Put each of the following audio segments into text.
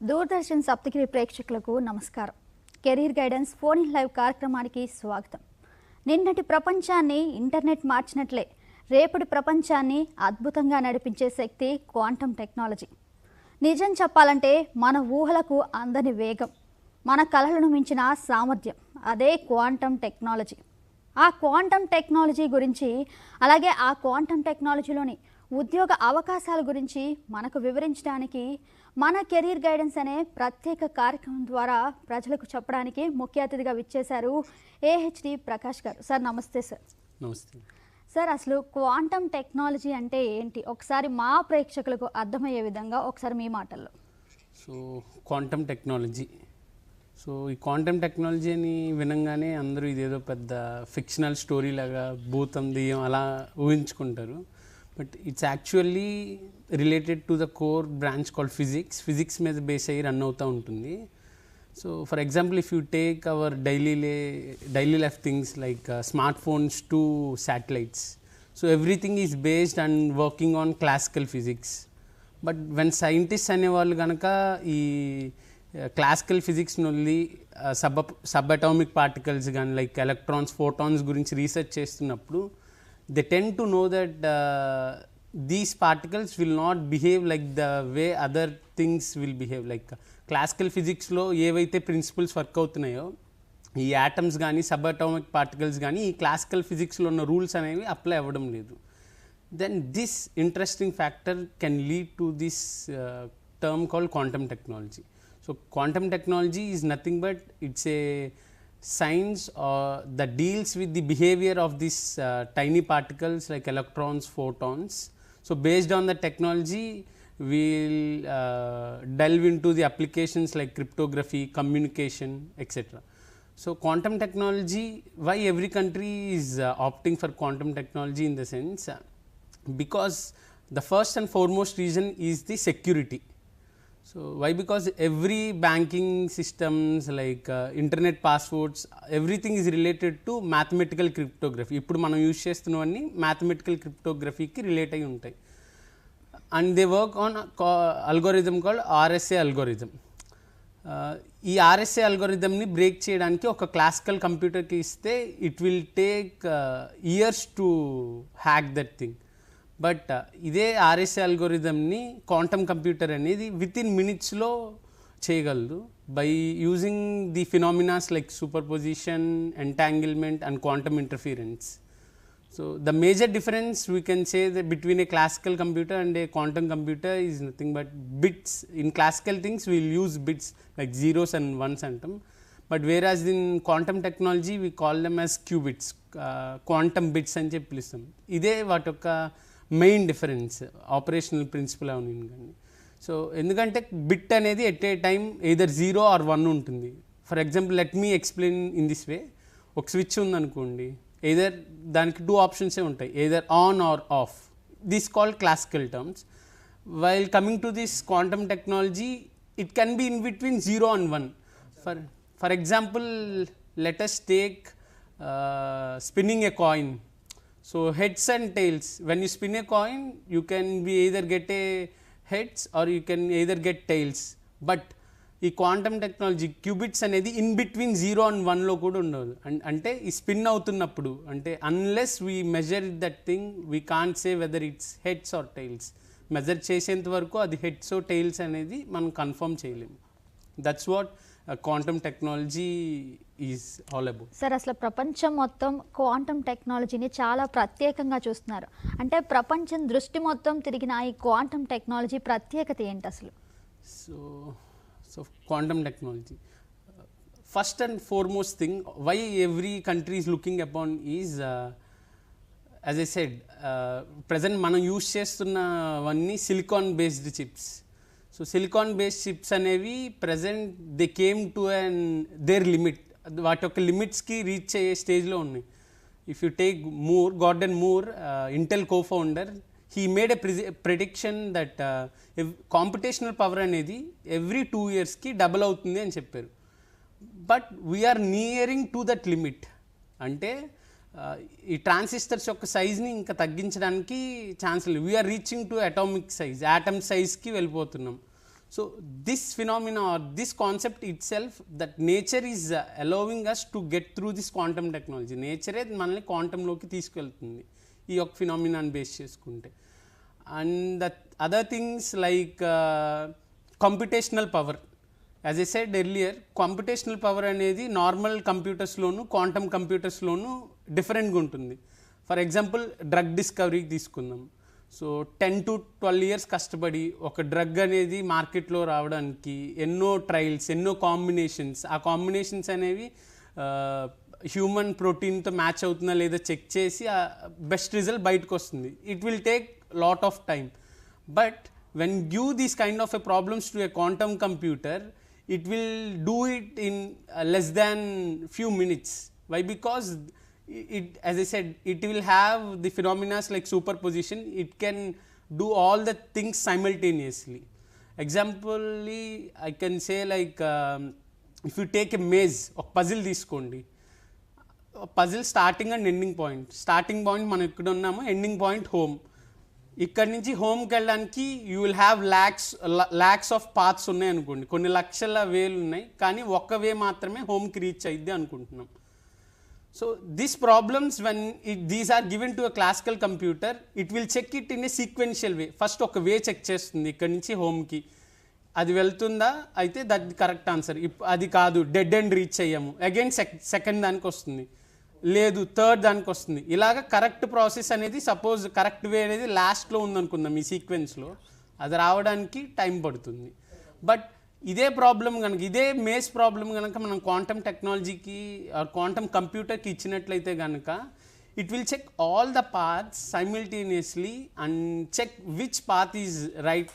దూరదర్శన్ సప్తగిరి ప్రేక్షకులకు నమస్కారం. Career guidance phone in live కార్యక్రమానికి స్వాగతం. నిన్నటి ప్రపంచాన్ని ఇంటర్నెట్ మార్చినట్లే రేపటి ప్రపంచాన్ని అద్భుతంగా నడిపించే శక్తి క్వాంటమ్ టెక్నాలజీ. నిజం చెప్పాలంటే మన ఊహలకు అందని వేగం, మన కలలను మించిన సామర్థ్యం అదే క్వాంటమ్ టెక్నాలజీ. ఆ క్వాంటమ్ టెక్నాలజీ గురించి, అలాగే ఆ క్వాంటమ్ టెక్నాలజీలోని ఉద్యోగ అవకాశాల గురించి మనకు వివరించడానికి మన కెరీర్ గైడెన్స్ అనే ప్రత్యేక కార్యక్రమం ద్వారా ప్రజలకు చెప్పడానికి ముఖ్య అతిథిగా విచ్చేశారు ఏహెచ్డి ప్రకాష్ గారు. సార్ నమస్తే. సార్ నమస్తే సార్, అసలు క్వాంటమ్ టెక్నాలజీ అంటే ఏంటి, ఒకసారి మా ప్రేక్షకులకు అర్థమయ్యే విధంగా ఒకసారి మీ మాటల్లో. సో క్వాంటమ్ టెక్నాలజీ, సో ఈ క్వాంటమ్ టెక్నాలజీ అని వినంగానే అందరూ ఇదేదో పెద్ద ఫిక్షనల్ స్టోరీ లాగా భూతం దెయ్యం అలా ఊహించుకుంటారు. But it's actually related to the core branch called physics మీద బేస్ అయ్యి రన్ అవుతూ ఉంటుంది. So for example, if you take our daily life things like smart phones to satellites, so everything is based and working on classical physics. But when scientist అనేవాళ్ళు కనుక ఈ classical physics నుండి sub atomic particles కానీ like electrons, photons గురించి research చేస్తున్నప్పుడు they tend to know that these particles will not behave like the way other things will behave. Like classical physics lo ఏవైతే principles work అవుతున్నాయో ఈ atoms కానీ sub atomic particles కానీ ఈ classical ఫిజిక్స్లో ఉన్న రూల్స్ అనేవి అప్లై అవ్వడం లేదు. Then this interesting factor can lead to this term called quantum technology. So quantum technology is nothing but it's a science that deals with the behavior of these tiny particles like electrons, photons. So based on the technology we'll delve into the applications like cryptography, communication, etc. So quantum technology, why every country is opting for quantum technology in the sense because the first and foremost reason is the security. So why? Because every banking systems like internet passwords, everything is related to mathematical cryptography. ఇప్పుడు మనం use చేస్తున్నవన్నీ mathematical cryptography కి relate అయి ఉంటాయి. And they work on algorithm called RSA algorithm. ఈ RSA algorithm ని break చేయడానికి ఒక classical కంప్యూటర్కి ఇస్తే it will take years to hack that thing. But ఇదే ఆర్ఎస్ఏ అల్గోరిథంని క్వాంటమ్ కంప్యూటర్ అనేది విత్ ఇన్ మినిట్స్లో చేయగలదు by using the phenomenas like superposition, entanglement and quantum interference. So the major difference we can say between a classical computer and a quantum computer is nothing but bits. In classical things we'll use bits like zeros and ones అంటాం. But whereas in quantum technology we call them as qubits, quantum bits అని చెప్పి పిలుస్తాం. ఇదే వాటి యొక్క main difference operational principal అవును కానీ. So ఎందుకంటే బిట్ అనేది at a time either 0 or 1 ఉంటుంది. For example let me explain in this way. ఒక స్విచ్ ఉందనుకోండి, ఎయిదర్ దానికి 2 ఆప్షన్సే ఉంటాయి, either on or off. This called classical terms. While coming to this quantum technology it can be in between 0 and 1. For example let us take spinning a coin. So heads and tails, when you spin a coin you can be either get a heads or you can either get tails. But ఈ quantum technology qubits అనేది in between 0 and 1లో కూడా ఉండదు. అంటే ఈ spin అవుతున్నప్పుడు అంటే unless we measure that thing we can't say whether it's heads or tails. Measure చేసేంత వరకు అది హెడ్స్ ఓ టైల్స్ అనేది మనం కన్ఫర్మ్ చేయలేము. That's what quantum technology is all about. Sir, అసలు ప్రపంచం మొత్తం క్వాంటమ్ టెక్నాలజీని చాలా ప్రత్యేకంగా చూస్తున్నారు. అంటే ప్రపంచం దృష్టి మొత్తం తిరిగిన ఈ క్వాంటమ్ టెక్నాలజీ ప్రత్యేకత ఏంటి అసలు? So quantum technology first and foremost thing why every country is looking upon is as I said present మనం యూజ్ చేస్తున్నవన్నీ silicon based chips. So silicon based chips అనేవి present they came to their limit, వాటి యొక్క లిమిట్స్కి reach అయ్యే స్టేజ్లో ఉన్నాయి. If you take Gordon Moore, Intel co-founder, he made a prediction that computational power అనేది ఎవ్రీ 2 yearsకి డబుల్ అవుతుంది అని చెప్పారు. But we are nearing to that limit. అంటే ఈ ట్రాన్సిస్టర్స్ యొక్క సైజ్ని ఇంకా తగ్గించడానికి ఛాన్స్ లేదు. We're reaching to atomic size, atom సైజ్కి వెళ్ళిపోతున్నాం. So this phenomena or this concept itself, that nature is allowing us to get through this quantum technology. నేచరే మనల్ని క్వాంటంలోకి తీసుకెళ్తుంది ఈ యొక్క ఫినామినాన్ని బేస్ చేసుకుంటే. And the other things like computational power. As I said earlier, computational power అనేది normal కంప్యూటర్స్లోను quantum కంప్యూటర్స్లోను డిఫరెంట్గా ఉంటుంది. For example drug డిస్కవరీకి తీసుకుందాం. So 10 to 12 years కష్టపడి ఒక డ్రగ్ అనేది మార్కెట్లో రావడానికి ఎన్నో ట్రయల్స్, ఎన్నో కాంబినేషన్స్, ఆ కాంబినేషన్స్ అనేవి హ్యూమన్ ప్రోటీన్తో మ్యాచ్ అవుతుందా లేదా చెక్ చేసి ఆ బెస్ట్ రిజల్ట్ బయటకు వస్తుంది. It will take lot of time. But when give these kind of a problems to a quantum computer, it will do it in less than few minutes. Why? Because it, as I said, it will have the phenomena like superposition. It can do all the things simultaneously. Examples I can say like if you take a maze, ఒక puzzle తీసుకోండి. Puzzle starting and ending point. Starting point మనం ఇక్కడ ఉన్నాము, ending point home. ఇక్కడ నుంచి హోమ్కి వెళ్ళడానికి you will have lakhs of paths ఉన్నాయి అనుకోండి, కొన్ని లక్షల వేలు ఉన్నాయి, కానీ ఒక్క వే మాత్రమే హోమ్కి రీచ్ అయ్యిద్ది అనుకుంటున్నాం. So these problems when these are given to a classical computer, it will check it in a sequential way. First ఒక వే చెక్ చేస్తుంది, ఇక్కడ నుంచి హోమ్కి అది వెళ్తుందా, అయితే దట్ కరెక్ట్ ఆన్సర్. అది కాదు, డెడ్ ఎండ్ రీచ్ అయ్యాము, అగైన్ సెకండ్ దానికి వస్తుంది, లేదు థర్డ్ దానికి వస్తుంది. ఇలాగ కరెక్ట్ ప్రాసెస్ అనేది, సపోజ్ కరెక్ట్ వే అనేది లాస్ట్లో ఉందనుకుందాం ఈ సీక్వెన్స్లో, అది రావడానికి టైం పడుతుంది. బట్ ఇదే ప్రాబ్లం కనుక, ఇదే మేజ్ ప్రాబ్లం కనుక మనం క్వాంటమ్ టెక్నాలజీకి క్వాంటమ్ కంప్యూటర్కి ఇచ్చినట్లయితే కనుక, it will check all the paths simultaneously and check which path is right,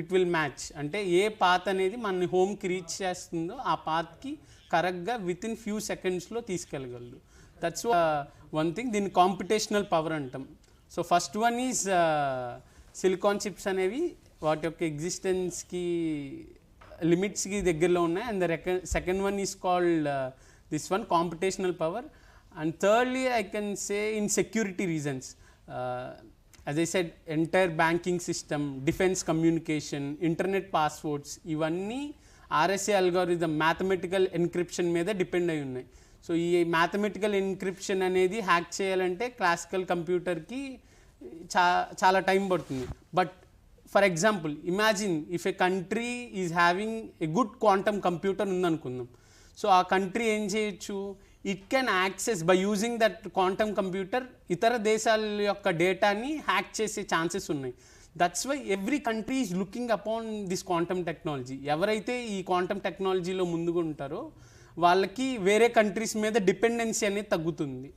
it will match. అంటే ఏ పాత్ అనేది మన హోమ్కి రీచ్ చేస్తుందో ఆ పాత్కి కరెక్ట్గా విత్ ఇన్ ఫ్యూ సెకండ్స్లో తీసుకెళ్ళగలదు. That's one thing. దీన్ని కాంపిటేషనల్ పవర్ అంటాం. So first one is silicon chips అనేవి వాటి యొక్క ఎగ్జిస్టెన్స్కి లిమిట్స్కి దగ్గరలో ఉన్నాయి. And second one is called this one computational power. And thirdly I can say in security reasons, as I said entire banking system, defence communication, internet passwords, ఇవన్నీ RSA algorithm mathematical encryption మీద depend అయి ఉన్నాయి. So ఈ mathematical encryption అనేది hack చేయాలంటే classical కంప్యూటర్కి చాలా time పడుతుంది. But for example imagine if a country is having a good quantum computer ఉందనుకుందాం. సో ఆ కంట్రీ ఏం చేయొచ్చు, it can access by using that quantum computer ఇతర దేశాల యొక్క డేటాని హ్యాక్ చేసే ఛాన్సెస్ ఉన్నాయి. That's why every country is looking upon this quantum technology. ఎవరైతే ఈ క్వాంటమ్ టెక్నాలజీలో ముందుగా ఉంటారో వాళ్ళకి వేరే కంట్రీస్ మీద డిపెండెన్సీ అనేది తగ్గుతుంది.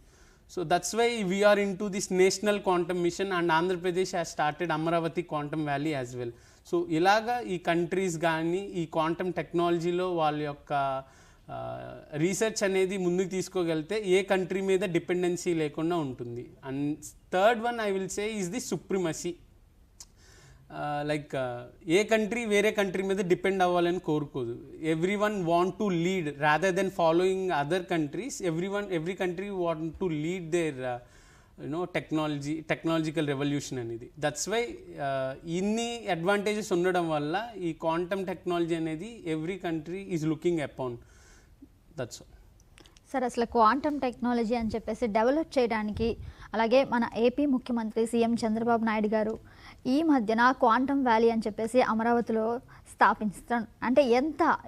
So that's why we are into this national quantum mission and Andhra Pradesh has started Amaravati quantum valley as well. So ఇలాగా ఈ కంట్రీస్ కానీ ఈ క్వాంటమ్ టెక్నాలజీలో వాళ్ళ యొక్క రీసెర్చ్ అనేది ముందుకు తీసుకోగలిగితే ఏ కంట్రీ మీద డిపెండెన్సీ లేకుండా ఉంటుంది. And third one I will say is the supremacy. Like ఏ కంట్రీ వేరే కంట్రీ మీద డిపెండ్ అవ్వాలని కోరుకోదు. Every one want to lead rather than following other countries. Every country want to lead their technological revolution అనేది. That's why ఇన్ని advantages ఉండడం వల్ల ఈ క్వాంటమ్ టెక్నాలజీ అనేది every country is looking upon. That's all. Sir, అసలు quantum technology అని చెప్పేసి develop చేయడానికి, అలాగే మన ఏపీ ముఖ్యమంత్రి సీఎం చంద్రబాబు నాయుడు గారు ఈ మధ్యన క్వాంటమ్ వ్యాలీ అని చెప్పేసి అమరావతిలో స్థాపించడం, అంటే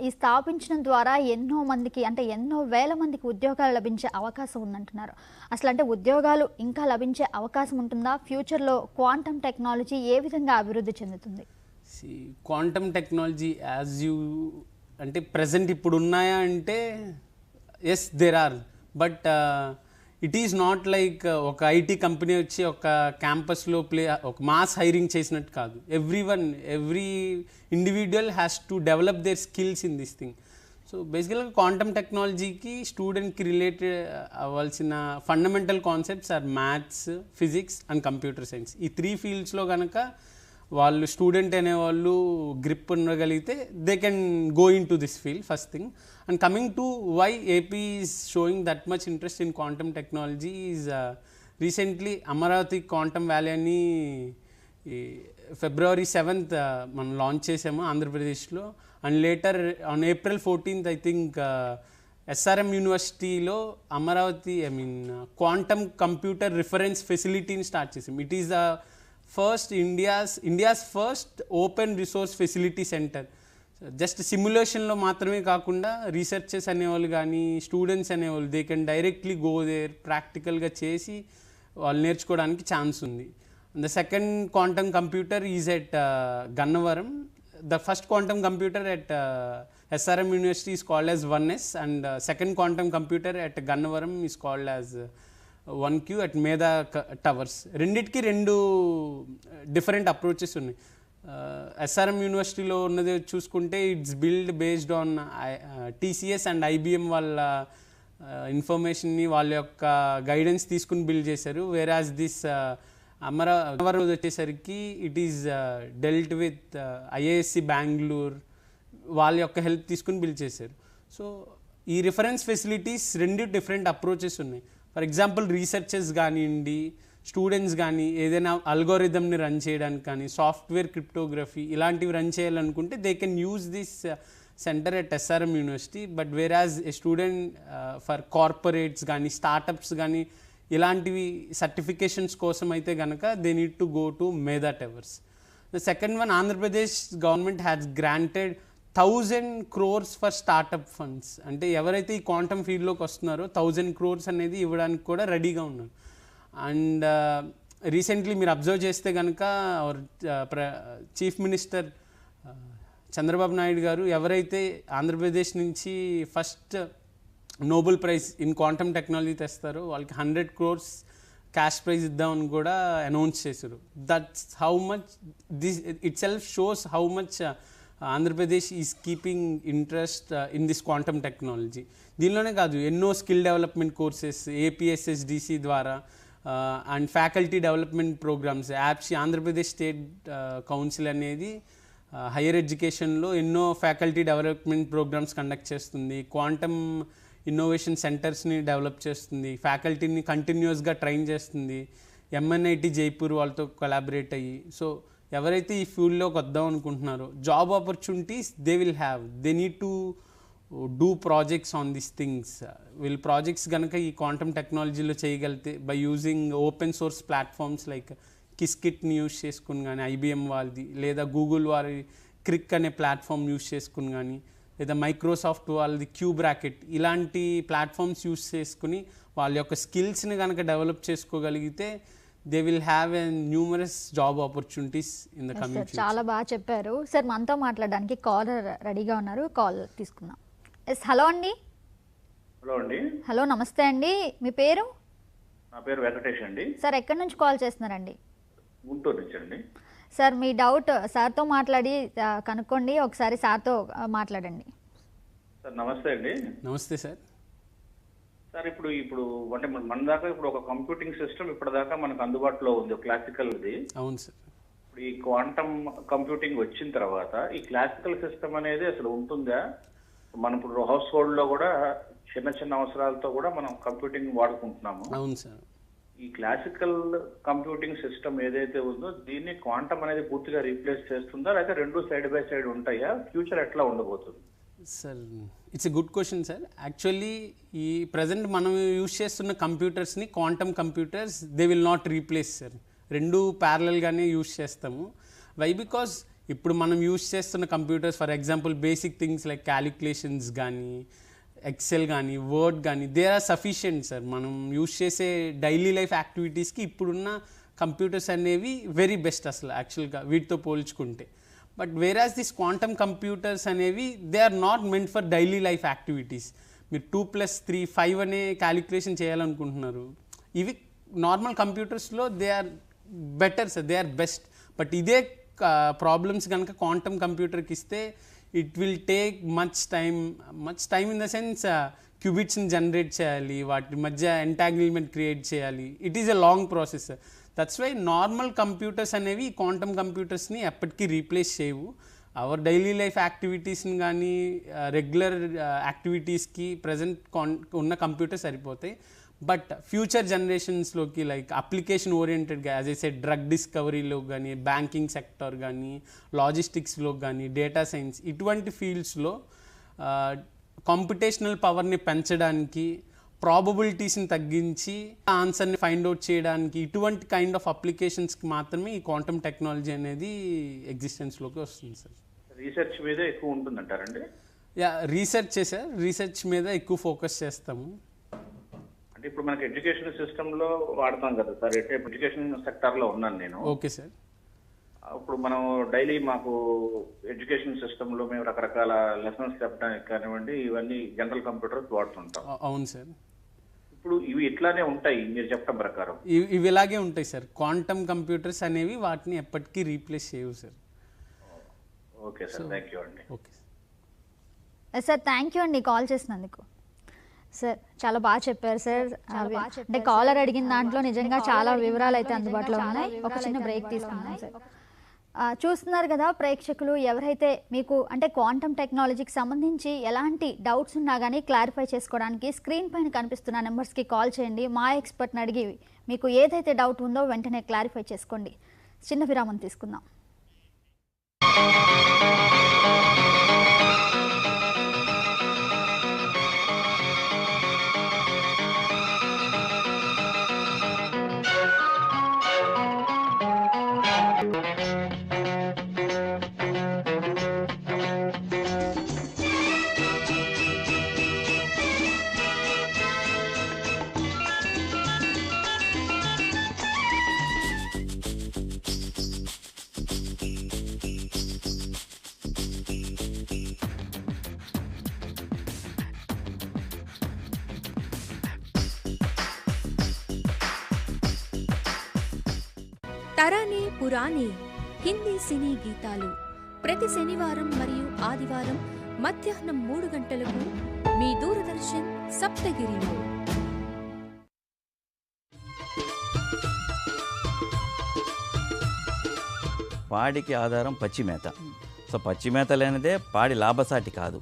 ఈ స్థాపించడం ద్వారా ఎన్నో మందికి, అంటే ఎన్నో వేల మందికి ఉద్యోగాలు లభించే అవకాశం ఉందంటున్నారు. అసలు అంటే ఉద్యోగాలు ఇంకా లభించే అవకాశం ఉంటుందా? ఫ్యూచర్లో క్వాంటమ్ టెక్నాలజీ ఏ విధంగా అభివృద్ధి చెందుతుంది? క్వాంటమ్ టెక్నాలజీ యాజ్ యూ అంటే ప్రజెంట్ ఇప్పుడు ఉన్నాయా అంటే yes there are, but it is not like ఒక ఐటీ కంపెనీ వచ్చి ఒక క్యాంపస్లో ఒక మాస్ హైరింగ్ చేసినట్టు కాదు. Every individual has to develop their skills in this thing. So బేసికల్గా క్వాంటమ్ టెక్నాలజీకి స్టూడెంట్కి రిలేటెడ్ అవ్వాల్సిన fundamental concepts are maths, physics and computer science. ఈ 3 ఫీల్డ్స్లో కనుక వాళ్ళు స్టూడెంట్ అనేవాళ్ళు గ్రిప్ ఉండగలిగితే they can go in to this field, first thing. And coming to why AP is showing that much interest in quantum technology is recently Amaravati quantum valley అని ఈ February 7th మనం launch చేసాము ఆంధ్రప్రదేశ్లో. And later on April 14th I think SRM యూనివర్సిటీలో Amaravati quantum computer reference facility start చేసాం. It is the first India's first open resource facility centre. Just సిమ్యులేషన్లో మాత్రమే కాకుండా రీసెర్చర్స్ అనేవాళ్ళు కానీ స్టూడెంట్స్ అనేవాళ్ళు they can directly go there, ప్రాక్టికల్గా చేసి వాళ్ళు నేర్చుకోవడానికి ఛాన్స్ ఉంది. The second quantum computer is at Gannavaram. The first quantum computer at SRM University is called as 1S, and second quantum computer at Gannavaram is called as 1Q at Medha Towers. రెండిటికి రెండు different approaches ఉన్నాయి. SRM యూనివర్సిటీలో ఉన్నది చూసుకుంటే it's build based on TCS and IBM వాళ్ళ ఇన్ఫర్మేషన్ని వాళ్ళ యొక్క గైడెన్స్ తీసుకుని బిల్డ్ చేశారు. వేరాజ్ దిస్ అమరావతి వచ్చేసరికి it is dealt with IISc Bengaluru వాళ్ళ యొక్క హెల్ప్ తీసుకుని బిల్డ్ చేశారు. సో ఈ రిఫరెన్స్ ఫెసిలిటీస్ రెండు డిఫరెంట్ అప్రోచెస్ ఉన్నాయి. ఫర్ ఎగ్జాంపుల్ రీసెర్చర్స్ కానివ్వండి, స్టూడెంట్స్ కానీ ఏదైనా అల్గోరిథమ్ని రన్ చేయడానికి కానీ, సాఫ్ట్వేర్ క్రిప్టోగ్రఫీ ఇలాంటివి రన్ చేయాలనుకుంటే they can use this centre at SRM university. But whereas a student for corporates కానీ స్టార్టప్స్ కానీ ఇలాంటివి సర్టిఫికేషన్స్ కోసం అయితే కనుక they need to go to Medha towers. The second one, Andhra Pradesh government has granted 1000 crores for startup funds. అంటే ఎవరైతే ఈ quantum ఫీల్డ్లోకి వస్తున్నారో 1000 crores అనేది ఇవ్వడానికి కూడా రెడీగా ఉన్నారు. అండ్ రీసెంట్లీ మీరు అబ్జర్వ్ చేస్తే కనుక చీఫ్ మినిస్టర్ చంద్రబాబు నాయుడు గారు ఎవరైతే ఆంధ్రప్రదేశ్ నుంచి first Nobel prize in quantum technology తెస్తారో వాళ్ళకి 100 crores క్యాష్ ప్రైజ్ ఇద్దామని కూడా అనౌన్స్ చేశారు. That's how much this itself shows how much Andhra Pradesh is keeping interest in this quantum technology. దీనిలోనే కాదు, ఎన్నో స్కిల్ డెవలప్మెంట్ కోర్సెస్ APSSDC ద్వారా and faculty development programmes Andhra Pradesh state council అనేది హైయర్ ఎడ్యుకేషన్లో ఎన్నో ఫ్యాకల్టీ డెవలప్మెంట్ ప్రోగ్రామ్స్ కండక్ట్ చేస్తుంది. Quantum innovation సెంటర్స్ని develop చేస్తుంది, ఫ్యాకల్టీని కంటిన్యూస్గా ట్రైన్ చేస్తుంది. MNIT జైపూర్ వాళ్ళతో కొలాబరేట్ అయ్యి. సో ఎవరైతే ఈ ఫీల్డ్లోకి వద్దాం అనుకుంటున్నారో job opportunities they will have. They need to do projects on this things. వీళ్ళు ప్రాజెక్ట్స్ కనుక ఈ క్వాంటమ్ టెక్నాలజీలో చేయగలిగితే by using open source platforms like కిస్కిట్ని యూజ్ చేసుకుని కానీ, IBM వాళ్ళది, లేదా గూగుల్ వారి క్రిక్ అనే ప్లాట్ఫామ్ యూజ్ చేసుకుని కానీ, లేదా మైక్రోసాఫ్ట్ వాళ్ళది క్యూబ్రాకెట్, ఇలాంటి ప్లాట్ఫామ్స్ యూజ్ చేసుకుని వాళ్ళ యొక్క స్కిల్స్ని కనుక డెవలప్ చేసుకోగలిగితే they will have a numerous job opportunities in the coming future. చాలా బాగా చెప్పారు సార్. మనతో మాట్లాడడానికి కాలర్ రెడీగా ఉన్నారు, కాల్ తీసుకుందాం. హలో అండి. హలో అండి. హలో, నమస్తే అండి. మీ పేరు? నా పేరు వెంకటేష్ అండి. సార్ ఎక్కడి నుంచి కాల్ చేస్తున్నారండి? గుంటూరు నుంచి అండి. సార్ మీ డౌట్ సార్తో మాట్లాడి కనుక్కోండి. ఒకసారి సార్తో మాట్లాడండి. సార్ నమస్తే అండి. నమస్తే సార్. సార్ ఇప్పుడు అంటే మన దాకా ఇప్పుడు ఒక కంప్యూటింగ్ సిస్టమ్ ఇప్పటిదాకా మనకు అందుబాటులో ఉంది, క్లాసికల్ది. అవును సార్. ఇప్పుడు ఈ క్వాంటమ్ కంప్యూటింగ్ వచ్చిన తర్వాత ఈ క్లాసికల్ సిస్టమ్ అనేది అసలు ఉంటుందా? మనం ఇప్పుడు హౌస్ హోల్డ్ లో కూడా చిన్న చిన్న అవసరాలతో కూడా మనం కంప్యూటింగ్ వాడుకుంటున్నాము. అవును సార్. ఈ క్లాసికల్ కంప్యూటింగ్ సిస్టమ్ ఏదైతే ఉందో దీన్ని క్వాంటమ్ అనేది పూర్తిగా రీప్లేస్ చేస్తుందా, లేకపోతే రెండు సైడ్ బై సైడ్ ఉంటాయా? ఫ్యూచర్ ఎట్లా ఉండబోతుంది? Sir it's a good question sir. Actually ఈ ప్రజెంట్ మనం యూజ్ చేస్తున్న కంప్యూటర్స్ని quantum computers they will not replace sir. రెండు ప్యారలల్గానే యూజ్ చేస్తాము. వై? బికాజ్ ఇప్పుడు మనం యూజ్ చేస్తున్న computers for example basic things like calculations కానీ, ఎక్సెల్ కానీ, వర్డ్ కానీ దే ఆర్ సఫిషియెంట్ సార్. మనం యూజ్ చేసే డైలీ లైఫ్ యాక్టివిటీస్కి ఇప్పుడున్న కంప్యూటర్స్ అనేవి వెరీ బెస్ట్ అసలు యాక్చువల్గా వీటితో పోల్చుకుంటే. But whereas this quantum computers అనేవి they are not meant for daily life activities. మీరు 2+3 5 అనే క్యాలిక్యులేషన్ చేయాలనుకుంటున్నారు, ఇవి నార్మల్ కంప్యూటర్స్లో they are better sir, they are best. But ఇదే ప్రాబ్లమ్స్ కనుక క్వాంటమ్ కంప్యూటర్కి ఇస్తే it will take much time in the sense క్యూబిట్స్ని జనరేట్ చేయాలి, వాటి మధ్య ఎంటాంగిల్మెంట్ క్రియేట్ చేయాలి. It is a long process. That's why normal computers అనేవి క్వాంటమ్ కంప్యూటర్స్ని ఎప్పటికీ రీప్లేస్ చేయవు. అవర్ డైలీ లైఫ్ యాక్టివిటీస్ని కానీ రెగ్యులర్ యాక్టివిటీస్కి ప్రజెంట్ ఉన్న కంప్యూటర్ సరిపోతాయి. బట్ ఫ్యూచర్ జనరేషన్స్లోకి లైక్ అప్లికేషన్ ఓరియంటెడ్గా యాజ్ ఏ సెడ్ డ్రగ్ డిస్కవరీలో కానీ బ్యాంకింగ్ సెక్టర్ కానీ లాజిస్టిక్స్లో కానీ డేటా సైన్స్ ఇటువంటి ఫీల్డ్స్లో కాంపిటేషనల్ పవర్ని పెంచడానికి ప్రాబబిలిటీస్ని తగ్గించి ఆన్సర్ని ఫైండ్ అవుట్ చేయడానికి ఇటువంటి కైండ్ ఆఫ్ అప్లికేషన్స్కి మాత్రమే ఈ క్వాంటమ్ టెక్నాలజీ అనేది ఎగ్జిస్టెన్స్లోకి వస్తుంది సార్. రీసెర్చ్ మీద ఎక్కువ ఉంటుందంటారండి? రీసెర్చ్ మీద ఎక్కువ ఫోకస్ చేస్తాము. అంటే ఇప్పుడు మనకి ఎడ్యుకేషన్ సిస్టంలో వాడతాం కదా సార్, ఎడ్యుకేషన్ సెక్టార్లో ఉన్నాను నేను. Okay sir. ఇప్పుడు మనం డైలీ మాకు ఎడ్యుకేషన్ సిస్టంలో మేము రకరకాల లెసన్స్ చెప్పడానికి కానివ్వండి ఇవన్నీ జనరల్ కంప్యూటర్స్ వాడుతుంటాం. అవును సార్. ఇప్పుడు ఇవి ఇట్లానే ఉంటాయి మీరు చెప్పడం ప్రకారం? ఇవి ఇలాగే ఉంటాయి సార్. క్వాంటమ్ కంప్యూటర్స్ అనేవి వాటిని ఎప్పటికీ రీప్లేస్ చేయవు sir. Okay sir, thank you అండి. ఓకే సార్, థ్యాంక్ యూ అండి కాల్ చేసినందుకు. సార్ చాలా బాగా చెప్పారు సార్. అంటే కాలర్ అడిగిన దాంట్లో నిజంగా చాలా వివరాలు అయితే అందుబాటులో ఉన్నాయి. ఒక చిన్న బ్రేక్ తీసుకుందాం సార్. చూస్తున్నారు కదా ప్రేక్షకులు, ఎవరైతే మీకు అంటే క్వాంటమ్ టెక్నాలజీకి సంబంధించి ఎలాంటి డౌట్స్ ఉన్నా కానీ క్లారిఫై చేసుకోవడానికి స్క్రీన్ పైన కనిపిస్తున్న నెంబర్స్కి కాల్ చేయండి. మా ఎక్స్పర్ట్ని అడిగి మీకు ఏదైతే డౌట్ ఉందో వెంటనే క్లారిఫై చేసుకోండి. చిన్న విరామం తీసుకుందాం. తరానే పురాణే హిందీ సినీ గీతాలు ప్రతి శనివారం మరియు ఆదివారం మధ్యాహ్నం 3 గంటలకు మీ దూరదర్శన్ సప్తగిరిలో. పాడికి ఆధారం పచ్చిమేత. సో పచ్చిమేత లేనిదే పాడి లాభసాటి కాదు.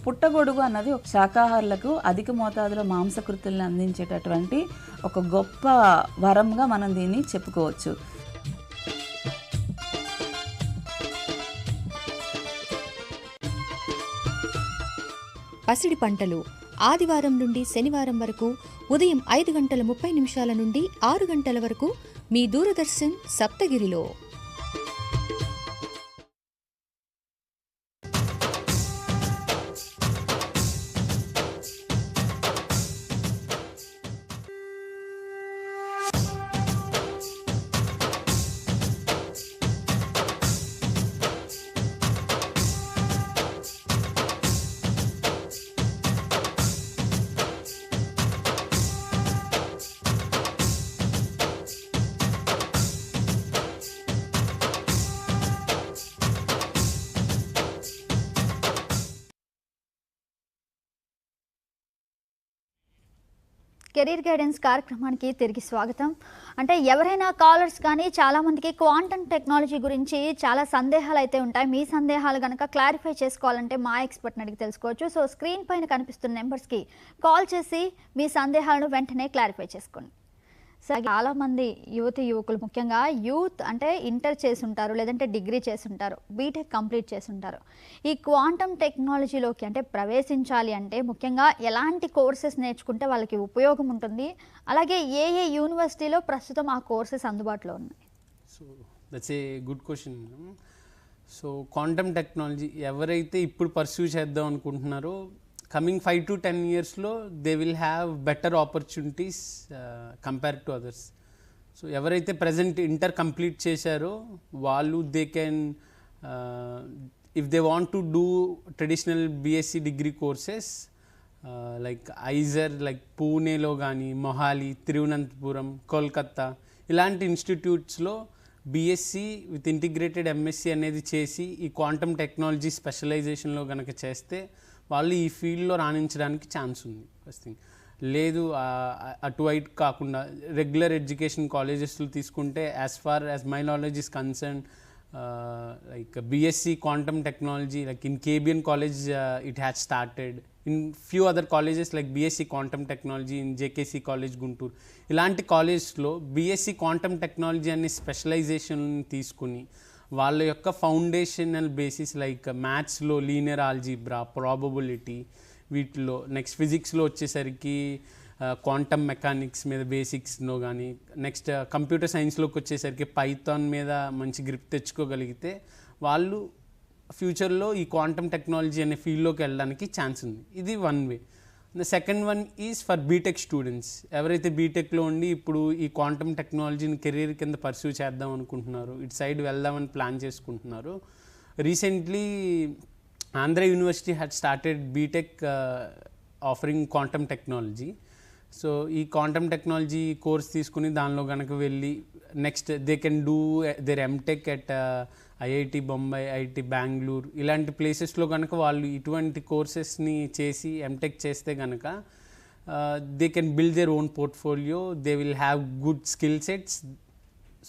పుట్టగొడుగు అన్నది ఒక శాకాహారులకు అధిక మోతాదులో మాంసకృతులను అందించేటటువంటి ఒక గొప్ప వరంగా మనం దీన్ని చెప్పుకోవచ్చు. పసిడి పంటలు ఆదివారం నుండి శనివారం వరకు ఉదయం 5:30 నుండి 6 గంటల వరకు మీ దూరదర్శన్ సప్తగిరిలో. కెరీర్ గైడెన్స్ కార్యక్రమానికి తిరిగి స్వాగతం. అంటే ఎవరైనా కాలర్స్ కానీ చాలామందికి క్వాంటమ్ టెక్నాలజీ గురించి చాలా సందేహాలు అయితే ఉంటాయి. మీ సందేహాలు కనుక క్లారిఫై చేసుకోవాలంటే మా ఎక్స్పర్ట్ని అడిగి తెలుసుకోవచ్చు. సో స్క్రీన్ పైన కనిపిస్తున్న నెంబర్స్కి కాల్ చేసి మీ సందేహాలను వెంటనే క్లారిఫై చేసుకోండి. సో చాలామంది యువకులు ముఖ్యంగా యూత్ అంటే ఇంటర్ చేసి ఉంటారు, లేదంటే డిగ్రీ చేసి ఉంటారు, బీటెక్ కంప్లీట్ చేసి ఉంటారు. ఈ క్వాంటమ్ టెక్నాలజీలోకి అంటే ప్రవేశించాలి అంటే ముఖ్యంగా ఎలాంటి కోర్సెస్ నేర్చుకుంటే వాళ్ళకి ఉపయోగం ఉంటుంది, అలాగే ఏ యూనివర్సిటీలో ప్రస్తుతం ఆ కోర్సెస్ అందుబాటులో ఉన్నాయి? So that's a good question. So quantum technology ఎవరైతే ఇప్పుడు పర్సూ చేద్దాం అనుకుంటున్నారో కమింగ్ 5 to 10 yearsలో they will have better opportunities compare to others. So ఎవరైతే ప్రజెంట్ ఇంటర్ కంప్లీట్ చేశారో వాళ్ళు they can if they want to do traditional BSc degree courses like IISER like పూణేలో కానీ మొహాలి, తిరువనంతపురం, కోల్కత్తా ఇలాంటి ఇన్స్టిట్యూట్స్లో బీఎస్సీ విత్ ఇంటిగ్రేటెడ్ ఎంఎస్సీ అనేది చేసి ఈ క్వాంటమ్ టెక్నాలజీ స్పెషలైజేషన్లో కనుక చేస్తే వాళ్ళు ఈ ఫీల్డ్లో రాణించడానికి ఛాన్స్ ఉంది. First thing. లేదు అటువైపు కాకుండా రెగ్యులర్ ఎడ్యుకేషన్ కాలేజెస్లో తీసుకుంటే as far as my knowledge is concern like BSc quantum technology, like in KBN college it has started, in few other colleges like BSc quantum technology in JKC college Guntur, ఇలాంటి కాలేజ్లో BSc quantum technology అనే specialisation తీసుకుని వాళ్ళ యొక్క foundational basis like మ్యాథ్స్లో linear algebra, probability, వీటిలో next ఫిజిక్స్లో వచ్చేసరికి క్వాంటమ్ మెకానిక్స్ మీద బేసిక్స్లో కానీ, నెక్స్ట్ కంప్యూటర్ సైన్స్లోకి వచ్చేసరికి పైథాన్ మీద మంచి గ్రిప్ తెచ్చుకోగలిగితే వాళ్ళు ఫ్యూచర్లో ఈ క్వాంటమ్ టెక్నాలజీ అనే ఫీల్డ్లోకి వెళ్ళడానికి ఛాన్స్ ఉంది. ఇది one way. The second one is for BTech students. ఎవరైతే బీటెక్లో ఉండి ఇప్పుడు ఈ క్వాంటమ్ టెక్నాలజీని కెరీర్ కింద పర్సూ చేద్దాం అనుకుంటున్నారు, ఇటు సైడ్ వెళ్దామని ప్లాన్ చేసుకుంటున్నారు. Recently Andhra university had started BTech offering quantum technology. So ఈ క్వాంటమ్ టెక్నాలజీ కోర్స్ తీసుకుని దానిలో కనుక వెళ్ళి next they can do there MTech at IIT Bombay, IIT Bengaluru, ఇలాంటి ప్లేసెస్లో కనుక వాళ్ళు ఇటువంటి కోర్సెస్ని చేసి ఎంటెక్ చేస్తే కనుక they can build their own portfolio, they will have good skill sets.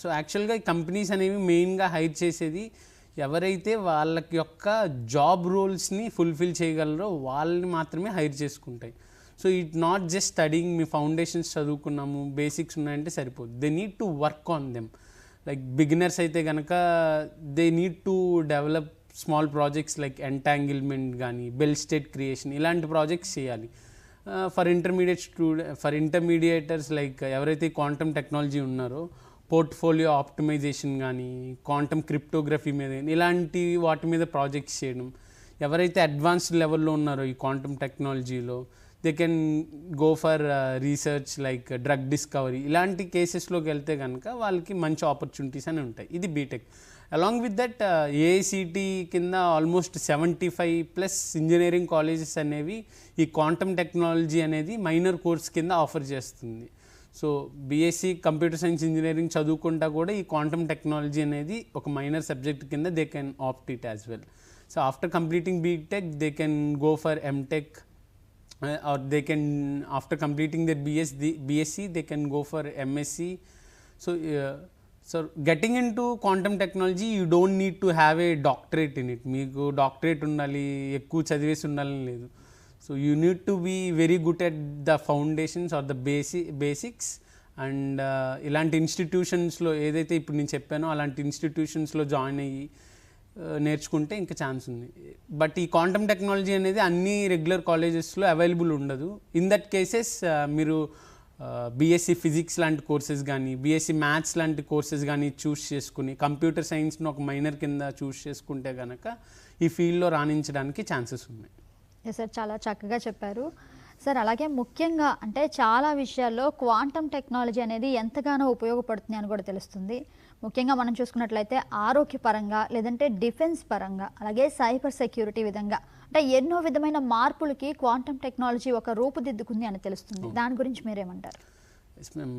So యాక్చువల్గా ఈ కంపెనీస్ అనేవి మెయిన్గా హైర్ చేసేది ఎవరైతే వాళ్ళకి యొక్క జాబ్ రోల్స్ని ఫుల్ఫిల్ చేయగలరో వాళ్ళని మాత్రమే హైర్ చేసుకుంటాయి. So it not just studying, మీ ఫౌండేషన్స్ చదువుకున్నాము, బేసిక్స్ ఉన్నాయంటే సరిపోదు. They need to work on them. Like beginners అయితే కనుక they need to develop small projects like entanglement కానీ, బెల్ స్టేట్ క్రియేషన్, ఇలాంటి ప్రాజెక్ట్స్ చేయాలి. ఫర్ ఇంటర్మీడియేటర్స్ లైక్ ఎవరైతే క్వాంటమ్ టెక్నాలజీ ఉన్నారో పోర్ట్ఫోలియో ఆప్టిమైజేషన్ కానీ, క్వాంటమ్ క్రిప్టోగ్రఫీ మీద, ఇలాంటి వాటి మీద ప్రాజెక్ట్స్ చేయడం. ఎవరైతే అడ్వాన్స్డ్ లెవెల్లో ఉన్నారో ఈ క్వాంటమ్ టెక్నాలజీలో they can go for research like drug discovery, ఇలాంటి కేసెస్లోకి వెళ్తే కనుక వాళ్ళకి మంచి ఆపర్చునిటీస్ అని ఉంటాయి. ఇది BTech. Along with that AICTE కింద ఆల్మోస్ట్ 75+ ఇంజనీరింగ్ కాలేజెస్ అనేవి ఈ క్వాంటమ్ టెక్నాలజీ అనేది మైనర్ కోర్స్ కింద ఆఫర్ చేస్తుంది. So BSc computer science engineering చదువుకుంటా కూడా ఈ క్వాంటమ్ టెక్నాలజీ అనేది ఒక మైనర్ సబ్జెక్ట్ కింద they can opt it as well. So after completing BTech they can go for MTech, or they can, after completing their BSc they can go for MSc. So getting into quantum technology you don't need to have a doctorate in it. మీకు doctorate ఉండాలి, ఎక్కువ చదివేసి ఉండాలని లేదు. So you need to be very good at the foundations or the basics. And ఇలాంటి ఇన్స్టిట్యూషన్స్లో ఏదైతే ఇప్పుడు నేను చెప్పానో అలాంటి ఇన్స్టిట్యూషన్స్లో జాయిన్ అయ్యి నేర్చుకుంటే ఇంకా ఛాన్స్ ఉంది. బట్ ఈ క్వాంటమ్ టెక్నాలజీ అనేది అన్ని రెగ్యులర్ కాలేజెస్లో అవైలబుల్ ఉండదు. ఇన్ దట్ కేసెస్ మీరు బీఎస్సీ ఫిజిక్స్ లాంటి కోర్సెస్ కానీ, బీఎస్సీ మ్యాథ్స్ లాంటి కోర్సెస్ కానీ చూస్ చేసుకుని కంప్యూటర్ సైన్స్ను ఒక మైనర్ కింద చూస్ చేసుకుంటే కనుక ఈ ఫీల్డ్లో రాణించడానికి ఛాన్సెస్ ఉన్నాయి. ఎస్ సార్, చాలా చక్కగా చెప్పారు సార్. అలాగే ముఖ్యంగా అంటే చాలా విషయాల్లో క్వాంటమ్ టెక్నాలజీ అనేది ఎంతగానో ఉపయోగపడుతుంది అని కూడా తెలుస్తుంది. ముఖ్యంగా మనం చూసుకున్నట్లయితే ఆరోగ్యపరంగా, లేదంటే డిఫెన్స్ పరంగా, అలాగే సైబర్ సెక్యూరిటీ విధంగా అంటే ఎన్నో విధమైన మార్పులకి క్వాంటమ్ టెక్నాలజీ ఒక రూపుదిద్దుకుంది అని తెలుస్తుంది. దాని గురించి మీరేమంటారు? ఎస్ మ్యామ్,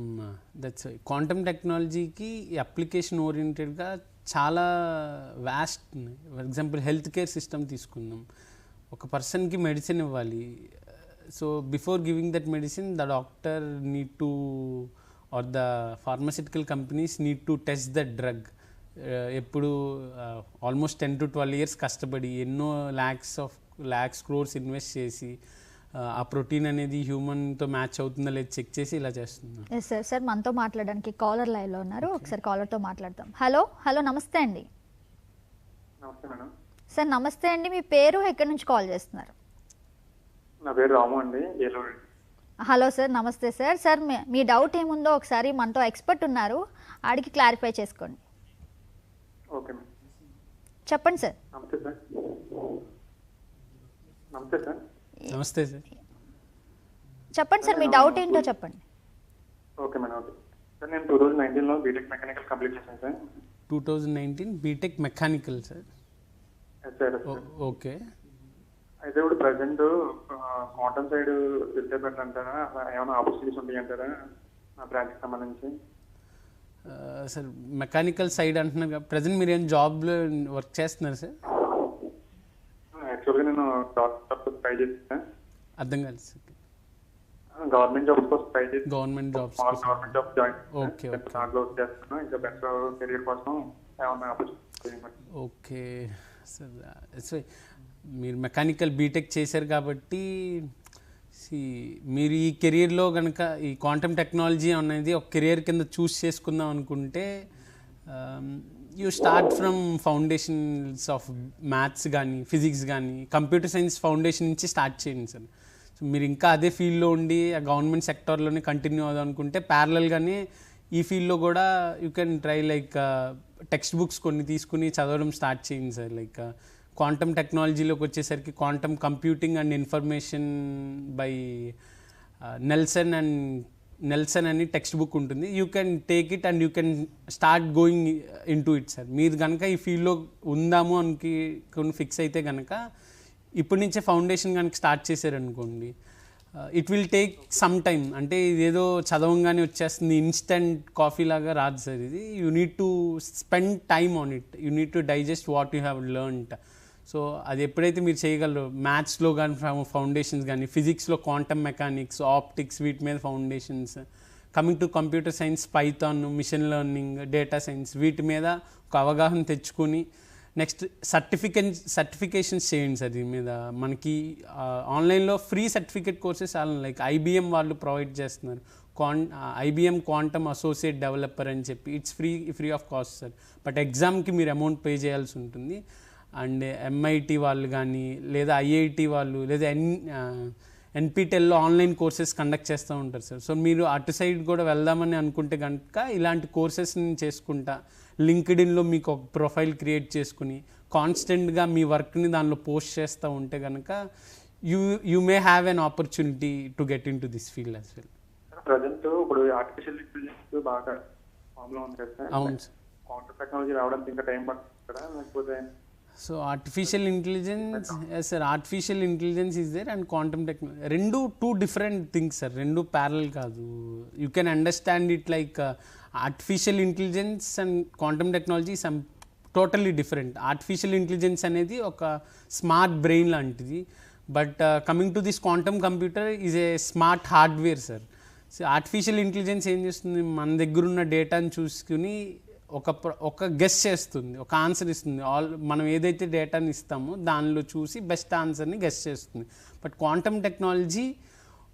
దట్స్ క్వాంటమ్ టెక్నాలజీకి అప్లికేషన్ ఓరియంటెడ్గా చాలా వాస్ట్ ఉన్నాయి. For example health care system తీసుకుందాం. ఒక పర్సన్కి మెడిసిన్ ఇవ్వాలి. So before giving that medicine the doctor need to or the pharmaceutical companies need to test the drug. ఎప్పుడు ఆల్మోస్ట్ 10 to 12 years కష్టపడి ఎన్నో ల్యాక్స్ క్రోర్స్ ఇన్వెస్ట్ చేసి ఆ ప్రోటీన్ అనేది హ్యూమన్తో మ్యాచ్ అవుతుందా లేదు చెక్ చేసి ఇలా చేస్తున్నారు. Yes sir. సార్ మనతో మాట్లాడడానికి కాలర్ లైన్లో ఉన్నారు. ఒకసారి కాలర్తో మాట్లాడతాం. హలో నమస్తే అండి. నమస్తే మేడం. సార్ నమస్తే అండి, మీ పేరు, ఎక్కడి నుంచి కాల్ చేస్తున్నారు? నా పేరు రాము అండి, ఏలూరు. హలో సార్, నమస్తే సార్. సార్ మీ డౌట్ ఏముందో ఒకసారి మనతో ఎక్స్పర్ట్ ఉన్నారు, అడిగి క్లారిఫై చేసుకోండి. ఓకే మేడం, చెప్పండి సార్. నమస్తే సార్. నమస్తే సార్. నమస్తే సార్. చెప్పండి సార్, మీ డౌట్ ఏంటో చెప్పండి. Okay madam. ఓకే సార్, నేను 2019లో బీటెక్ మెకానికల్ కంప్లీట్ చేశాను sir. 2019 BTech mechanical sir. Sir okay. అయితే ఇప్పుడు ప్రజెంట్ క్వాంటమ్ సైడ్ వెళ్తే బెటర్ అంటారా, ఏమైనా ఆపర్చునిటీస్ ఉంటాయి అంటారా నా బ్రాంచ్కి సంబంధించి? సార్ మెకానికల్ సైడ్ అంటున్నారు కదా, ప్రజెంట్ మీరు ఏం జాబ్లో వర్క్ చేస్తున్నారు సార్? యాక్చువల్గా నేను జాబ్ ట్రై చేస్తాను. అర్థం కాదు సార్. గవర్నమెంట్ జాబ్స్ కోసం ట్రై చేస్తాను. Government jobs government job join okay దాంట్లో చేస్తాను. ఇంకా బెటర్ కెరీర్ కోసం ఏమైనా ఆపర్చునిటీ? ఓకే సార్, సో మీరు మెకానికల్ బీటెక్ చేశారు కాబట్టి మీరు ఈ కెరియర్లో కనుక ఈ క్వాంటమ్ టెక్నాలజీ అనేది ఒక కెరియర్ కింద చూస్ చేసుకుందాం అనుకుంటే you start from foundations of maths కానీ ఫిజిక్స్ కానీ కంప్యూటర్ సైన్స్ ఫౌండేషన్ నుంచి స్టార్ట్ చేయండి సార్. సో మీరు ఇంకా అదే ఫీల్డ్లో ఉండి ఆ గవర్నమెంట్ సెక్టార్లోనే కంటిన్యూ అవుదాం అనుకుంటే ప్యారలల్గానే ఈ ఫీల్డ్లో కూడా you can try like text books కొన్ని తీసుకుని చదవడం స్టార్ట్ చేయండి సార్. లైక్ క్వాంటమ్ టెక్నాలజీలోకి వచ్చేసరికి quantum computing and information by Nelson అని టెక్స్ట్ బుక్ ఉంటుంది. You can take it and you can start going in to it sir. మీరు కనుక ఈ ఫీల్డ్లో ఉందాము అనుకుని ఫిక్స్ అయితే కనుక ఇప్పటి నుంచే ఫౌండేషన్ కనుక స్టార్ట్ చేశారనుకోండి, it will take some time. అంటే ఇదేదో చదవంగానే వచ్చేస్తుంది, ఇన్స్టెంట్ కాఫీ లాగా రాదు సార్ ఇది. You need to spend time on it, you need to digest what you have learned. So అది ఎప్పుడైతే మీరు చేయగలరు, మ్యాథ్స్లో కానీ ఫౌండేషన్స్ కానీ, ఫిజిక్స్లో క్వాంటమ్ మెకానిక్స్, ఆప్టిక్స్, వీటి మీద foundations, coming to computer science, python, machine learning, data science, వీటి మీద ఒక అవగాహన తెచ్చుకొని నెక్స్ట్ సర్టిఫికేషన్స్ చేయండి సార్. దీని మీద మనకి ఆన్లైన్లో free certificate courses like IBM వాళ్ళు ప్రొవైడ్ చేస్తున్నారు. IBM క్వాంటమ్ అసోసియేట్ డెవలపర్ అని చెప్పి it's free of cost sir. But ఎగ్జామ్కి మీరు అమౌంట్ పే చేయాల్సి ఉంటుంది. అండ్ MIT వాళ్ళు కానీ లేదా IIT వాళ్ళు లేదా NPTELలో ఆన్లైన్ కోర్సెస్ కండక్ట్ చేస్తూ ఉంటారు సార్. సో మీరు అటు సైడ్ కూడా వెళ్దామని అనుకుంటే కనుక ఇలాంటి కోర్సెస్ని చేసుకుంటా లింక్డ్ఇన్లో మీకు ఒక ప్రొఫైల్ క్రియేట్ చేసుకుని కాన్స్టెంట్గా మీ వర్క్ని దానిలో పోస్ట్ చేస్తూ ఉంటే కనుక you may have an opportunity to get into this field as well. Present ఇప్పుడు ఆర్టిఫిషియల్ ఇంటెలిజెన్స్ బాగా ఫామ్లో ఉంది కదా. అవును సార్. క్వాంటమ్ టెక్నాలజీ రావడానికి ఇంకా టైం పడుతుంది కదా, లేకపోతే? So artificial intelligence, yes sir, artificial intelligence is there and quantum technology రెండు టూ డిఫరెంట్ థింగ్స్ సార్. రెండు ప్యారల్ కాదు. You can understand it like artificial intelligence and quantum technology some totally different. Artificial intelligence అనేది ఒక smart brain లాంటిది. But coming to this quantum computer is a smart hardware sir. So artificial intelligence ఏం చేస్తుంది, మన దగ్గర ఉన్న డేటాను చూసుకుని ఒక గెస్ చేస్తుంది, ఒక ఆన్సర్ ఇస్తుంది. మనం ఏదైతే డేటాని ఇస్తామో దానిలో చూసి బెస్ట్ ఆన్సర్ని గెస్ చేస్తుంది. బట్ క్వాంటమ్ టెక్నాలజీ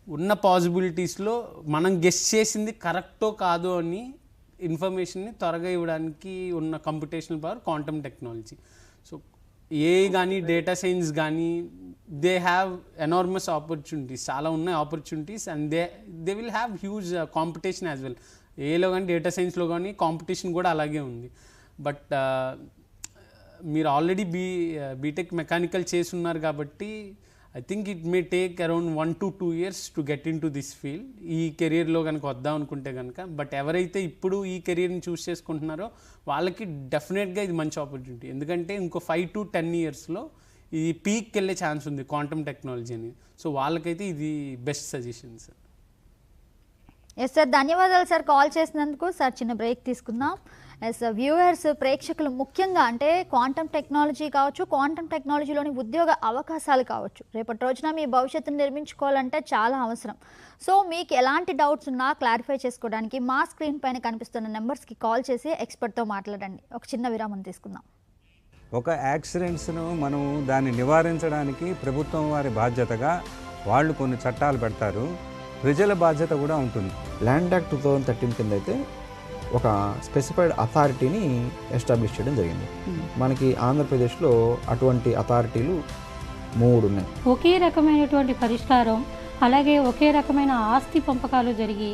ఉన్న పాసిబిలిటీస్లో మనం గెస్ చేసింది కరెక్టో కాదో అని ఇన్ఫర్మేషన్ని త్వరగా ఇవ్వడానికి ఉన్న computational power quantum technology. So కానీ డేటా సైన్స్ కానీ దే హ్యావ్ ఎనార్మస్ ఆపర్చునిటీస్, చాలా ఉన్నాయి opportunities. And they will have huge competition as well. ఏలో కానీ డేటా సైన్స్లో కానీ కాంపిటీషన్ కూడా అలాగే ఉంది. బట్ మీరు ఆల్రెడీ బీటెక్ మెకానికల్ చేసి ఉన్నారు కాబట్టి I think it may take around 1 to 2 years to get into this field, ఈ కెరియర్లో కనుక వద్దాం అనుకుంటే కనుక. బట్ ఎవరైతే ఇప్పుడు ఈ కెరియర్ని చూస్ చేసుకుంటున్నారో వాళ్ళకి డెఫినెట్గా ఇది మంచి ఆపర్చునిటీ. ఎందుకంటే ఇంకో 5 to 10 yearsలో ఇది పీక్కి వెళ్ళే ఛాన్స్ ఉంది క్వాంటమ్ టెక్నాలజీ అని. సో వాళ్ళకైతే ఇది best suggestion sir. Yes sir, ధన్యవాదాలు సార్ కాల్ చేసినందుకు. సార్ చిన్న బ్రేక్ తీసుకుందాం. ఎస్ వ్యూవర్స్, ప్రేక్షకులు ముఖ్యంగా అంటే క్వాంటమ్ టెక్నాలజీ కావచ్చు, క్వాంటమ్ టెక్నాలజీలోని ఉద్యోగ అవకాశాలు కావచ్చు, రేపటి రోజున మీ భవిష్యత్తును నిర్మించుకోవాలంటే చాలా అవసరం. సో మీకు ఎలాంటి డౌట్స్ ఉన్నా క్లారిఫై చేసుకోవడానికి మా స్క్రీన్ పైన కనిపిస్తున్న నెంబర్స్కి కాల్ చేసి ఎక్స్పర్ట్తో మాట్లాడండి. ఒక చిన్న విరామం తీసుకుందాం. ఒక యాక్సిడెంట్స్ను మనం దాన్ని నివారించడానికి ప్రభుత్వం వారి బాధ్యతగా వాళ్ళు కొన్ని చట్టాలు పెడతారు, ప్రజల బాధ్యత కూడా ఉంటుంది. ల్యాండ్ యాక్ట్ 2013 కింద అయితే ఒక స్పెసిఫైడ్ అథారిటీని ఎస్టాబ్లిష్ చేయడం జరిగింది. మనకి ఆంధ్రప్రదేశ్లో అటువంటి అథారిటీలు 3 ఉన్నాయి. ఒకే రకమైనటువంటి పరిష్కారం, అలాగే ఒకే రకమైన ఆస్తి పంపకాలు జరిగి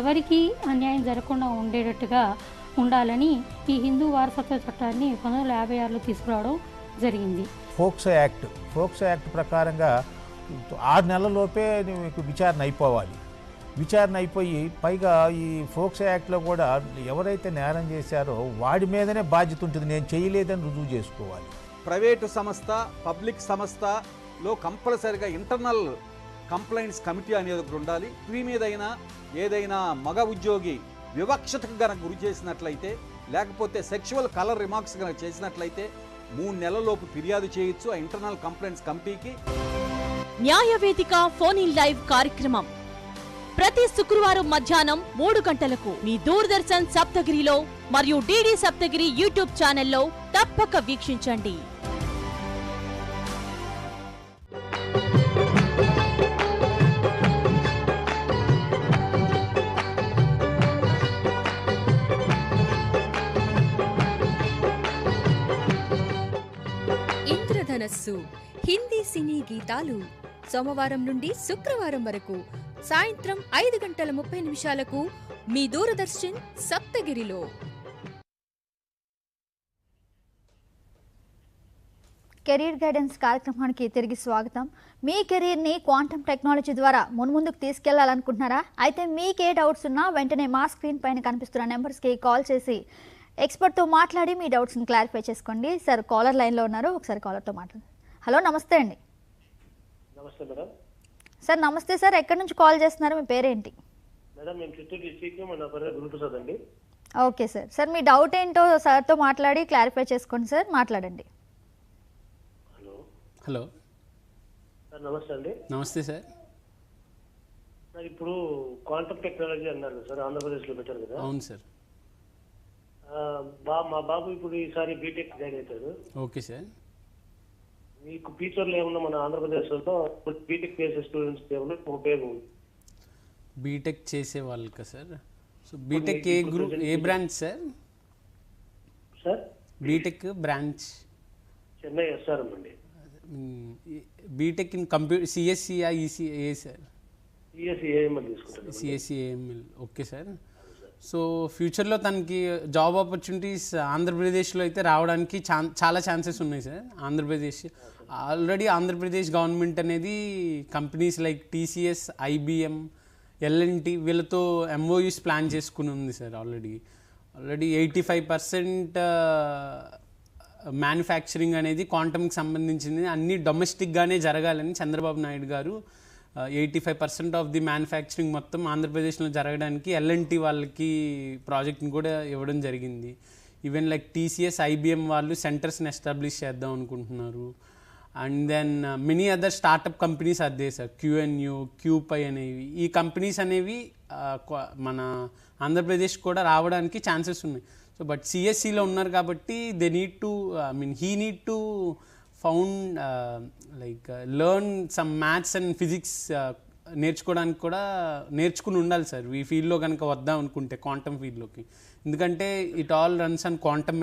ఎవరికి అన్యాయం జరగకుండా ఉండేటట్టుగా ఉండాలని ఈ హిందూ వారసత్వ చట్టాన్ని 1956లో తీసుకురావడం జరిగింది. ఫోక్సో యాక్ట్ ప్రకారంగా 6 నెలలలోపే మీకు విచారణ అయిపోవాలి. విచారణ అయిపోయి పైగా ఈ ఫోక్సో యాక్ట్లో కూడా ఎవరైతే నేరం చేశారో వాడి మీదనే బాధ్యత ఉంటుంది, నేను చేయలేదని రుజువు చేసుకోవాలి. ప్రైవేటు సంస్థ, పబ్లిక్ సంస్థలో కంపల్సరిగా ఇంటర్నల్ కంప్లైంట్స్ కమిటీ అనేది ఒకటి ఉండాలి. స్త్రీ మీదైనా ఏదైనా మగ ఉద్యోగి వివక్షతకు గనక గురి చేసినట్లయితే, లేకపోతే సెక్షువల్ కలర్ రిమార్క్స్ కనుక చేసినట్లయితే 3 నెలలలోపు ఫిర్యాదు చేయొచ్చు ఆ ఇంటర్నల్ కంప్లైంట్స్ కమిటీకి. న్యాయవేదిక ఫోన్ ఇన్ లైవ్ కార్యక్రమం ప్రతి శుక్రవారం మధ్యాహ్నం 3 గంటలకు మీ దూరదర్శన్ సప్తగిరిలో మరియు డిడి సప్తగిరి యూట్యూబ్ ఛానల్లో తప్పక వీక్షించండి. ఇంద్రధనస్సు హిందీ సినీ గీతాలు సోమవారం నుండి శుక్రవారం వరకు సాయంత్రం 5:30 మీ దూరదర్శన్ సప్తగిరిలో. కెరీర్ గైడెన్స్ కార్యక్రమానికి తిరిగి స్వాగతం. మీ కెరీర్ని క్వాంటమ్ టెక్నాలజీ ద్వారా మున్ముందుకు తీసుకెళ్లాలనుకుంటున్నారా? అయితే మీకే డౌట్స్ ఉన్నా వెంటనే మా స్క్రీన్ పైన కనిపిస్తున్న నెంబర్స్కి కాల్ చేసి ఎక్స్పర్ట్తో మాట్లాడి మీ డౌట్స్ని క్లారిఫై చేసుకోండి. సార్ కాలర్ లైన్లో ఉన్నారు, ఒకసారి కాలర్తో మాట్లాడండి. హలో, నమస్తే అండి. నమస్తే మేడం. సార్ నమస్తే సార్, ఎక్కడి నుంచి కాల్ చేస్తున్నారు? మీ పేరేంటి? మేడం మేము చిత్తూరు డిస్ట్రిక్ట్, నా పేరు గురుప్రసాద్ అండి. Okay sir. సార్ మీ డౌట్ ఏంటో సార్తో మాట్లాడి క్లారిఫై చేసుకోండి సార్, మాట్లాడండి. హలో సార్ నమస్తే అండి. నమస్తే సార్. సార్ ఇప్పుడు క్వాంటమ్ టెక్నాలజీ అన్నారు సార్, ఆంధ్రప్రదేశ్లో పెట్టారు కదా. అవును సార్. మా బాబు ఇప్పుడు ఈసారి బీటెక్ జాయిన్ అవుతాడు. Okay sir. మీకు ఫ్యూచర్లో ఏమన్నా మన ఆంధ్రప్రదేశ్లో బీటెక్ చేసే స్టూడెంట్స్ ఏమన్నా ఉపయోగం ఉంది? బీటెక్ చేసే వాళ్ళకా సార్? సో బీటెక్ ఏ గ్రూప్, ఏ branch sir? Sir BTech branch Chennai SRM అండి. బీటెక్ ఇన్ కంప్యూటర్ సిఎస్సియా ఈసీఏ సార్? సిఎస్సి ఏఎంఎల్ తీసుకుంటారు. CSE AML. Okay sir. So ఫ్యూచర్లో తనకి జాబ్ ఆపర్చునిటీస్ ఆంధ్రప్రదేశ్లో అయితే రావడానికి చాలా ఛాన్సెస్ ఉన్నాయి sir. Andhra Pradesh already Andhra Pradesh government అనేది companies like TCS, IBM, LNT వీళ్ళతో ఎంఓయూస్ ప్లాన్ చేసుకుని ఉంది సార్. ఆల్రెడీ 85% మ్యానుఫ్యాక్చరింగ్ అనేది క్వాంటమ్కి సంబంధించింది అన్నీ డొమెస్టిక్గానే జరగాలని చంద్రబాబు నాయుడు గారు 85% ఆఫ్ ది మ్యానుఫ్యాక్చరింగ్ మొత్తం ఆంధ్రప్రదేశ్లో జరగడానికి ఎల్ఎన్టీ వాళ్ళకి ప్రాజెక్ట్ని కూడా ఇవ్వడం జరిగింది. ఈవెన్ లైక్ టీసీఎస్, ఐబిఎం వాళ్ళు సెంటర్స్ని ఎస్టాబ్లిష్ చేద్దాం అనుకుంటున్నారు. And then many other startup companies అదే సార్, క్యూఎన్యూ, క్యూపై అనేవి. ఈ కంపెనీస్ అనేవి మన ఆంధ్రప్రదేశ్ కూడా రావడానికి ఛాన్సెస్ ఉన్నాయి. సో బట్ సిఎస్సిలో ఉన్నారు కాబట్టి they need to he need to found learn some maths and physics నేర్చుకోవడానికి కూడా నేర్చుకుని ఉండాలి సార్ ఈ ఫీల్డ్లో కనుక వద్దాం అనుకుంటే, క్వాంటమ్ ఫీల్డ్లోకి. ఎందుకంటే it all runs and quantum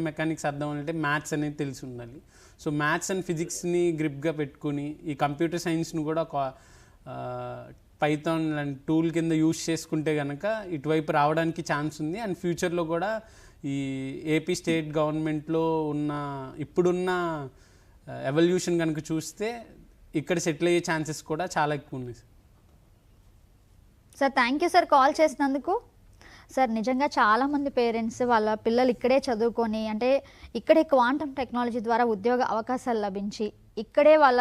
mechanics అర్థం అంటే మ్యాథ్స్ అనేది తెలిసి ఉండాలి. సో మ్యాథ్స్ అండ్ ఫిజిక్స్ని గ్రిప్గా పెట్టుకుని ఈ కంప్యూటర్ సైన్స్ని కూడా ఒక పైథాన్ అండ్ టూల్ కింద యూజ్ చేసుకుంటే కనుక ఇటువైపు రావడానికి ఛాన్స్ ఉంది. అండ్ ఫ్యూచర్లో కూడా ఈ ఏపీ స్టేట్ గవర్నమెంట్లో ఉన్న ఇప్పుడున్న ఎవల్యూషన్ కనుక చూస్తే ఇక్కడ సెటిల్ అయ్యే ఛాన్సెస్ కూడా చాలా ఎక్కువ ఉన్నాయి sir. Thank you sir call చేసినందుకు. సార్ నిజంగా చాలామంది పేరెంట్స్ వాళ్ళ పిల్లలు ఇక్కడే చదువుకొని, అంటే ఇక్కడే క్వాంటమ్ టెక్నాలజీ ద్వారా ఉద్యోగ అవకాశాలు లభించి ఇక్కడే వాళ్ళ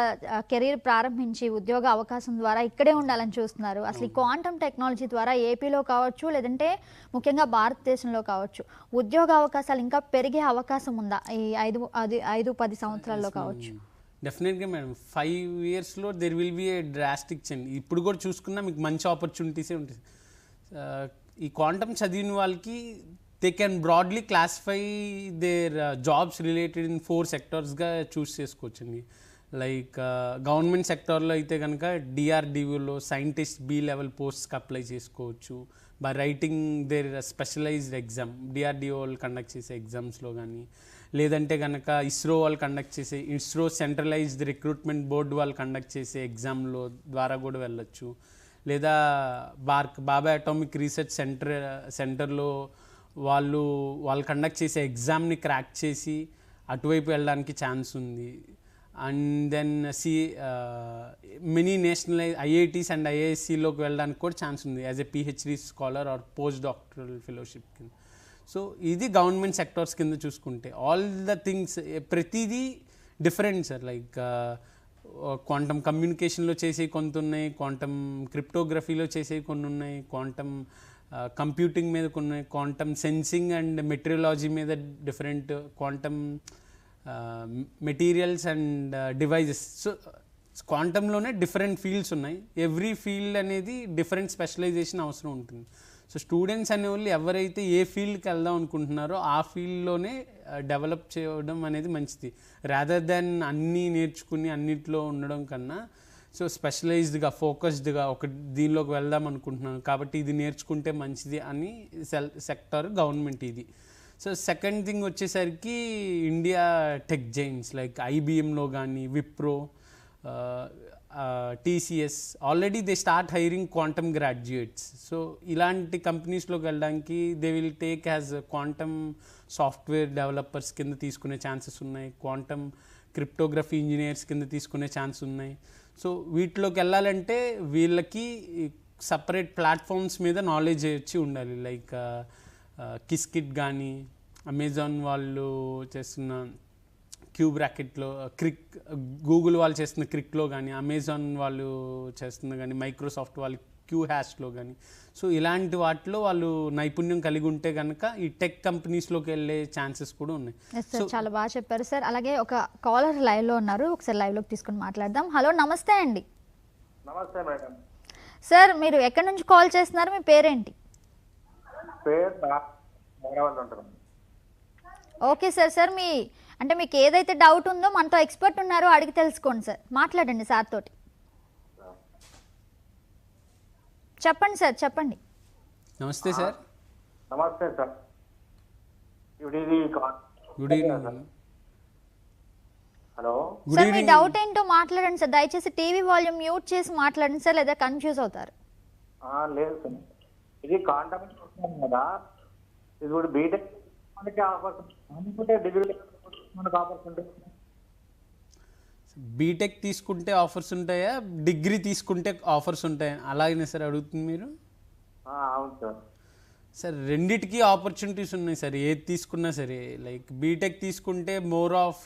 కెరీర్ ప్రారంభించి ఉద్యోగ అవకాశం ద్వారా ఇక్కడే ఉండాలని చూస్తున్నారు. అసలు ఈ క్వాంటమ్ టెక్నాలజీ ద్వారా ఏపీలో కావచ్చు, లేదంటే ముఖ్యంగా భారతదేశంలో కావచ్చు, ఉద్యోగ అవకాశాలు ఇంకా పెరిగే అవకాశం ఉందా ఈ 5-10 సంవత్సరాల్లో కావచ్చు? డెఫినెట్గా మేడం. 5 yearsలో there will be a drastic change. ఇప్పుడు కూడా చూసుకున్నా మీకు మంచి ఆపర్చునిటీసే ఉంటాయి. ఈ క్వాంటమ్ చదివిన వాళ్ళకి they can broadly classify their jobs related in 4 sectorsగా చూస్ చేసుకోవచ్చండి. లైక్ గవర్నమెంట్ సెక్టార్లో అయితే కనుక డిఆర్డిఓలో సైంటిస్ట్ B level పోస్ట్స్కి అప్లై చేసుకోవచ్చు by writing their specialised exam. DRDO వాళ్ళు కండక్ట్ చేసే ఎగ్జామ్స్లో కానీ, లేదంటే కనుక ఇస్రో వాళ్ళు కండక్ట్ చేసే ఇస్రో సెంట్రలైజ్డ్ రిక్రూట్మెంట్ బోర్డు వాళ్ళు కండక్ట్ చేసే ఎగ్జామ్లో ద్వారా కూడా వెళ్ళొచ్చు. లేదా బాబా అటామిక్ రీసెర్చ్ సెంటర్లో వాళ్ళు కండక్ట్ చేసే ఎగ్జామ్ని క్రాక్ చేసి అటువైపు వెళ్ళడానికి ఛాన్స్ ఉంది. And then mini national IITs and ఐఐఎస్సిలోకి వెళ్ళడానికి కూడా ఛాన్స్ ఉంది as a PhD scholar or post doctoral fellowship కింద. సో ఇది గవర్నమెంట్ సెక్టార్స్ కింద చూసుకుంటే ఆల్ ద థింగ్స్ ప్రతిదీ డిఫరెంట్ సార్. లైక్ క్వాంటమ్ కమ్యూనికేషన్లో చేసేవి కొంత ఉన్నాయి, క్వాంటమ్ క్రిప్టోగ్రఫీలో చేసేవి కొన్ని ఉన్నాయి, క్వాంటమ్ కంప్యూటింగ్ మీద కొన్ని, క్వాంటమ్ సెన్సింగ్ అండ్ మెటీరియలాజీ మీద different, quantum materials and devices. So క్వాంటంలోనే డిఫరెంట్ ఫీల్డ్స్ ఉన్నాయి. ఎవ్రీ ఫీల్డ్ అనేది డిఫరెంట్ స్పెషలైజేషన్ అవసరం ఉంటుంది. సో స్టూడెంట్స్ అనేవాళ్ళు ఎవరైతే ఏ ఫీల్డ్కి వెళ్దాం అనుకుంటున్నారో ఆ ఫీల్డ్లోనే డెవలప్ చేయడం అనేది మంచిది, రాదర్ దాన్ అన్నీ నేర్చుకుని అన్నిట్లో ఉండడం కన్నా. సో స్పెషలైజ్డ్గా ఫోకస్డ్గా ఒక దీనిలోకి వెళ్దాం అనుకుంటున్నాను కాబట్టి ఇది నేర్చుకుంటే మంచిది అని సెక్టార్ గవర్నమెంట్ ఇది. సో సెకండ్ థింగ్ వచ్చేసరికి ఇండియా టెక్ జైంట్స్ లైక్ ఐబిఎంలో కానీ Wipro, TCS already they start hiring quantum graduates. So ఇలాంటి కంపెనీస్లోకి వెళ్ళడానికి they will take as quantum software developers కింద తీసుకునే ఛాన్సెస్ ఉన్నాయి, క్వాంటమ్ క్రిప్టోగ్రఫీ ఇంజనీర్స్ కింద తీసుకునే ఛాన్స్ ఉన్నాయి. సో వీటిలోకి వెళ్ళాలంటే వీళ్ళకి సపరేట్ ప్లాట్ఫామ్స్ మీద నాలెడ్జ్ వచ్చి ఉండాలి. లైక్ కిస్కిట్ కానీ, అమెజాన్ వాళ్ళు చేస్తున్న క్యూబ్ ర్యాకెట్లో గూగుల్ వాళ్ళు చేస్తున్న క్రిక్లో కానీ, అమెజాన్ వాళ్ళు చేస్తున్న కానీ, మైక్రోసాఫ్ట్ వాళ్ళు క్యూ హ్యాష్లో కానీ, సో ఇలాంటి వాటిలో వాళ్ళు నైపుణ్యం కలిగి ఉంటే కనుక ఈ టెక్ కంపెనీస్లోకి వెళ్ళే ఛాన్సెస్ కూడా ఉన్నాయి. సో చాలా బాగా చెప్పారు సార్. అలాగే ఒక కాలర్ లైవ్లో ఉన్నారు, ఒకసారి లైవ్లోకి తీసుకొని మాట్లాడదాం. హలో, నమస్తే అండి. నమస్తే మేడం. సార్ మీరు ఎక్కడి నుంచి కాల్ చేస్తున్నారు, మీ పేరేంటి? Okay sir. సార్ మీకు ఏదైతే డౌట్ ఉందో మనతో ఎక్స్పర్ట్ ఉన్నారో అడిగి తెలుసుకోండి సార్, మాట్లాడండి సార్ తోటి. చెప్పండి సార్, చెప్పండి. నమస్తే సార్. నమస్తే sir. Good evening. Hello sir, మీ డౌట్ ఏంటో మాట్లాడండి సార్. దయచేసి టీవీ వాల్యూమ్ మ్యూట్ చేసి మాట్లాడండి సార్, లేదా కన్ఫ్యూజ్ అవుతారు. లేదు సార్, ఇది కాంటాక్ట్ కదా, ఇది కూడా బీటెక్ మనకి ఆఫర్స్ అనుకుంటే డిగ్రీ మనకు ఆఫర్స్ ఉంటాయి. బీటెక్ తీసుకుంటే ఆఫర్స్ ఉంటాయా, డిగ్రీ తీసుకుంటే ఆఫర్స్ ఉంటాయా, అలాగనే సార్ అడుగుతుంది మీరు? అవును సార్. సార్ రెండిటికి ఆపర్చునిటీస్ ఉన్నాయి సార్, ఏది తీసుకున్నా సరే. లైక్ బీటెక్ తీసుకుంటే మోర్ ఆఫ్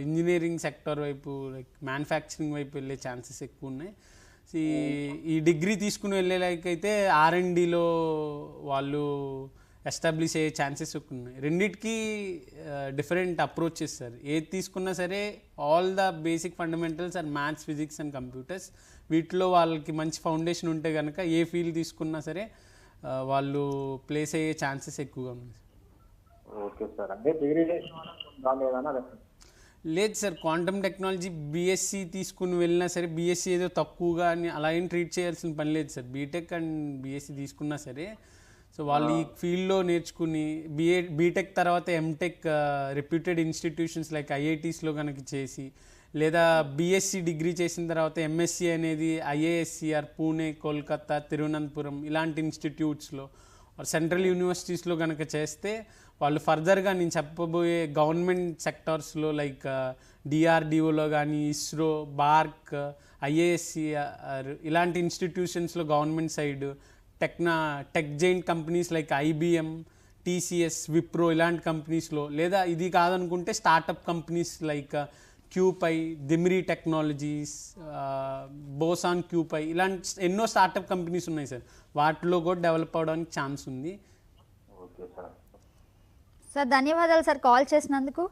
ఇంజనీరింగ్ సెక్టర్ వైపు, లైక్ మ్యానుఫ్యాక్చరింగ్ వైపు వెళ్ళే ఛాన్సెస్ ఎక్కువ ఉన్నాయి. ఈ డిగ్రీ తీసుకుని వెళ్ళేలాగైతే R&Dలో వాళ్ళు ఎస్టాబ్లిష్ అయ్యే ఛాన్సెస్ ఎక్కువ ఉన్నాయి. రెండిటికి డిఫరెంట్ అప్రోచెస్ సార్. ఏది తీసుకున్నా సరే all the basic fundamentals are maths, physics and computers. వీటిలో వాళ్ళకి మంచి ఫౌండేషన్ ఉంటే కనుక ఏ ఫీల్డ్ తీసుకున్నా సరే వాళ్ళు ప్లేస్ అయ్యే ఛాన్సెస్ ఎక్కువగా ఉన్నాయి. Okay sir. అంటే డిగ్రీ లేదు సార్, క్వాంటమ్ టెక్నాలజీ బీఎస్సీ తీసుకుని వెళ్ళినా సరే బీఎస్సీ ఏదో తక్కువగా అని అలా ఏం ట్రీట్ చేయాల్సిన పని లేదు సార్. బీటెక్ అండ్ బీఎస్సీ తీసుకున్నా సరే సో వాళ్ళు ఈ ఫీల్డ్లో నేర్చుకుని బీటెక్ తర్వాత ఎంటెక్ రెప్యూటెడ్ ఇన్స్టిట్యూషన్స్ లైక్ ఐఐటీస్లో కనుక చేసి, లేదా బీఎస్సీ డిగ్రీ చేసిన తర్వాత ఎంఎస్సీ అనేది IISc, పూణే, కోల్కతా, తిరువనంతపురం ఇలాంటి ఇన్స్టిట్యూట్స్లో సెంట్రల్ యూనివర్సిటీస్లో కనుక చేస్తే వాళ్ళు ఫర్దర్గా నేను చెప్పబోయే గవర్నమెంట్ సెక్టార్స్లో లైక్ DRDOలో కానీ, ఇస్రో, బార్క్, IISc ఇలాంటి ఇన్స్టిట్యూషన్స్లో government side tech giant companies like IBM, TCS, Wipro ఇలాంటి కంపెనీస్లో, లేదా ఇది కాదనుకుంటే startup companies like QpiAI, Dimira technologies, BosonQ క్యూపై ఇలాంటి ఎన్నో స్టార్టప్ కంపెనీస్ ఉన్నాయి సార్. వాటిలో కూడా డెవలప్ అవడానికి ఛాన్స్ ఉంది. Okay sir. సార్ ధన్యవాదాలు సార్ కాల్ చేసినందుకు.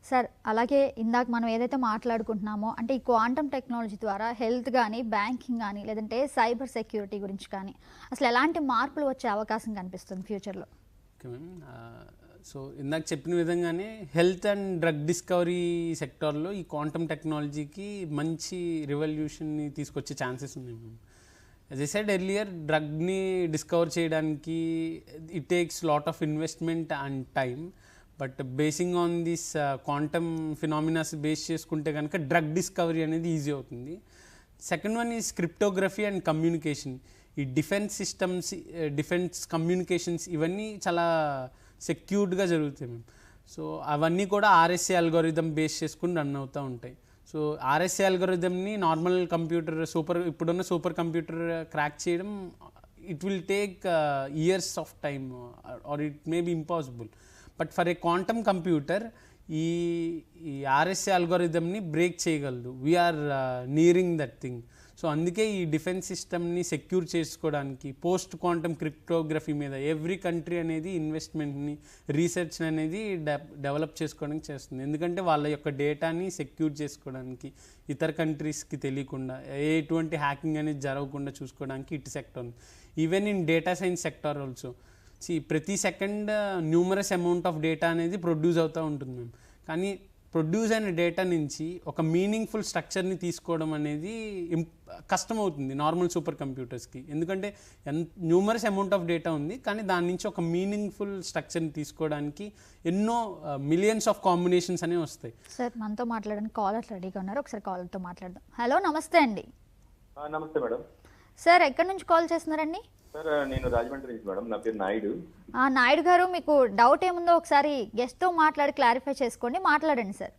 సార్ అలాగే ఇందాక మనం ఏదైతే మాట్లాడుకుంటున్నామో అంటే ఈ క్వాంటమ్ టెక్నాలజీ ద్వారా హెల్త్ కానీ, బ్యాంకింగ్ కానీ, లేదంటే సైబర్ సెక్యూరిటీ గురించి కానీ అసలు ఎలాంటి మార్పులు వచ్చే అవకాశం కనిపిస్తుంది ఫ్యూచర్లో? Okay ma'am. సో ఇందాక చెప్పిన విధంగానే హెల్త్ అండ్ డ్రగ్ డిస్కవరీ సెక్టార్లో ఈ క్వాంటమ్ టెక్నాలజీకి మంచి రివల్యూషన్ని తీసుకొచ్చే ఛాన్సెస్ ఉన్నాయి ma'am. As I said earlier, డ్రగ్ని డిస్కవర్ చేయడానికి it takes lot of investment and time. But basing on this quantum phenomenas base చేసుకుంటే కనుక డ్రగ్ డిస్కవరీ అనేది ఈజీ అవుతుంది. Second one is cryptography and communication. ఈ డిఫెన్స్ సిస్టమ్స్, డిఫెన్స్ కమ్యూనికేషన్స్ ఇవన్నీ చాలా సెక్యూర్డ్గా జరుగుతాయి మేము. సో అవన్నీ కూడా RSA అల్గోరిథం బేస్ చేసుకుని రన్ అవుతూ ఉంటాయి. సో RSA అల్గోరిథంని నార్మల్ కంప్యూటర్ ఇప్పుడున్న సూపర్ కంప్యూటర్ క్రాక్ చేయడం it will take years of time or it may be impossible. But for a quantum computer ఈ RSA అల్గోరిథంని బ్రేక్ చేయగలదు. We're nearing that thing. So అందుకే ఈ డిఫెన్స్ సిస్టమ్ని secure చేసుకోవడానికి పోస్ట్ క్వాంటమ్ క్రిప్టోగ్రఫీ మీద every country అనేది ఇన్వెస్ట్మెంట్ని, రీసెర్చ్ అనేది డెవలప్ చేసుకోవడానికి చేస్తుంది. ఎందుకంటే వాళ్ళ యొక్క డేటాని సెక్యూర్ చేసుకోవడానికి, ఇతర కంట్రీస్కి తెలియకుండా ఎటువంటి హ్యాకింగ్ అనేది జరగకుండా చూసుకోవడానికి ఇటు సెక్టర్ ఉంది. Even in data science sector also ప్రతి second numerous amount of data అనేది ప్రొడ్యూస్ అవుతూ ఉంటుంది మ్యామ్. కానీ ప్రొడ్యూస్ అయిన డేటా నుంచి ఒక మీనింగ్ఫుల్ స్ట్రక్చర్ని తీసుకోవడం అనేది కష్టమవుతుంది నార్మల్ సూపర్ కంప్యూటర్స్కి. ఎందుకంటే న్యూమరస్ అమౌంట్ ఆఫ్ డేటా ఉంది, కానీ దాని నుంచి ఒక మీనింగ్ఫుల్ స్ట్రక్చర్ని తీసుకోవడానికి ఎన్నో మిలియన్స్ ఆఫ్ కాంబినేషన్స్ అనేవి వస్తాయి. సార్ మనతో మాట్లాడడానికి కాలర్ రెడీగా ఉన్నారు, ఒకసారి కాలర్తో మాట్లాడదాం. హలో, నమస్తే అండి. నమస్తే మేడం. సార్ ఎక్కడి నుంచి కాల్ చేస్తున్నారండి? సార్ నేను రాజమండ్రి నుంచి మేడం, నా పేరు నాయుడు. నాయుడు గారు, మీకు డౌట్ ఏముందో ఒకసారి గెస్ట్తో మాట్లాడి క్లారిఫై చేసుకోండి, మాట్లాడండి sir.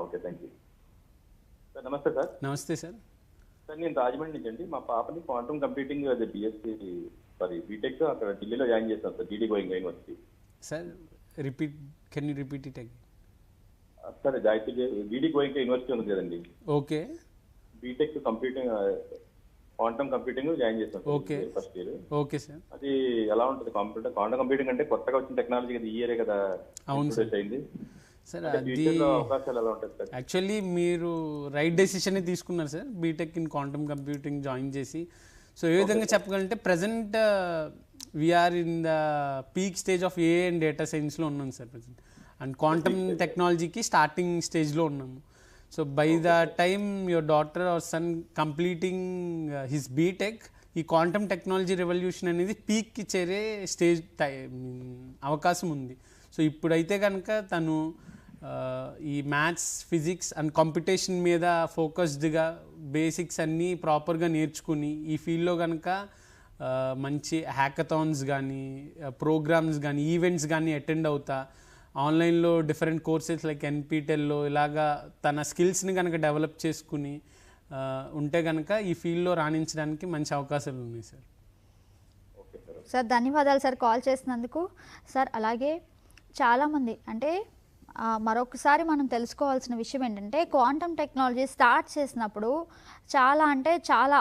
Okay, thank you sir. నమస్తే సార్. నమస్తే సార్. సార్ నేను రాజమండ్రి నుంచి అండి. మా పాపని క్వాంటమ్ కంప్యూటింగ్ అది బిఎస్సి బీటెక్ అక్కడ ఢిల్లీలో జాయిన్ చేస్తాను sir, GD Goenka university. Sir can you repeat it again? Sir GD Goenka university ఉంది కదండి. Okay. BTech computing quantum computing join చేస్తాం okay first year. Okay sir. అది ఎలా ఉంటుంది క్వాంటమ్ కంప్యూటింగ్ అంటే కొత్తగా వచ్చిన టెక్నాలజీ కదా, ఈ ఇయరే కదా. అవును సార్. అయింది సార్ అది అవకాశాలు ఎలా ఉంటాయి సార్? యాక్చువల్లీ మీరు రైట్ డెసిషనే తీసుకున్నారు sir, BTech in quantum computing join చేసి. సో ఏ విధంగా చెప్పగలంటే present we're in the peak stage of AI and data సైన్స్లో ఉన్నాం సార్ ప్రజెంట్. అండ్ క్వాంటమ్ టెక్నాలజీకి స్టార్టింగ్ స్టేజ్లో ఉన్నాము. So by the time your daughter or son completing his BTech, ఈ క్వాంటమ్ టెక్నాలజీ రెవల్యూషన్ అనేది పీక్కి చేరే స్టేజ్ అవకాశం ఉంది. సో ఇప్పుడైతే కనుక తను ఈ మ్యాథ్స్, ఫిజిక్స్ అండ్ కంప్యూటేషన్ మీద ఫోకస్డ్గా బేసిక్స్ అన్నీ ప్రాపర్గా నేర్చుకుని ఈ ఫీల్డ్లో కనుక మంచి హ్యాకథాన్స్ కానీ, ప్రోగ్రామ్స్ కానీ, ఈవెంట్స్ కానీ అటెండ్ అవుతా, ఆన్లైన్లో డిఫరెంట్ కోర్సెస్ లైక్ ఎన్పీటెల్లో ఇలాగా తన స్కిల్స్ని కనుక డెవలప్ చేసుకుని ఉంటే కనుక ఈ ఫీల్డ్లో రాణించడానికి మంచి అవకాశాలు ఉన్నాయి సార్. సార్ ధన్యవాదాలు సార్ కాల్ చేసినందుకు. సార్ అలాగే చాలామంది అంటే మరొకసారి మనం తెలుసుకోవాల్సిన విషయం ఏంటంటే క్వాంటమ్ టెక్నాలజీ స్టార్ట్ చేసినప్పుడు చాలా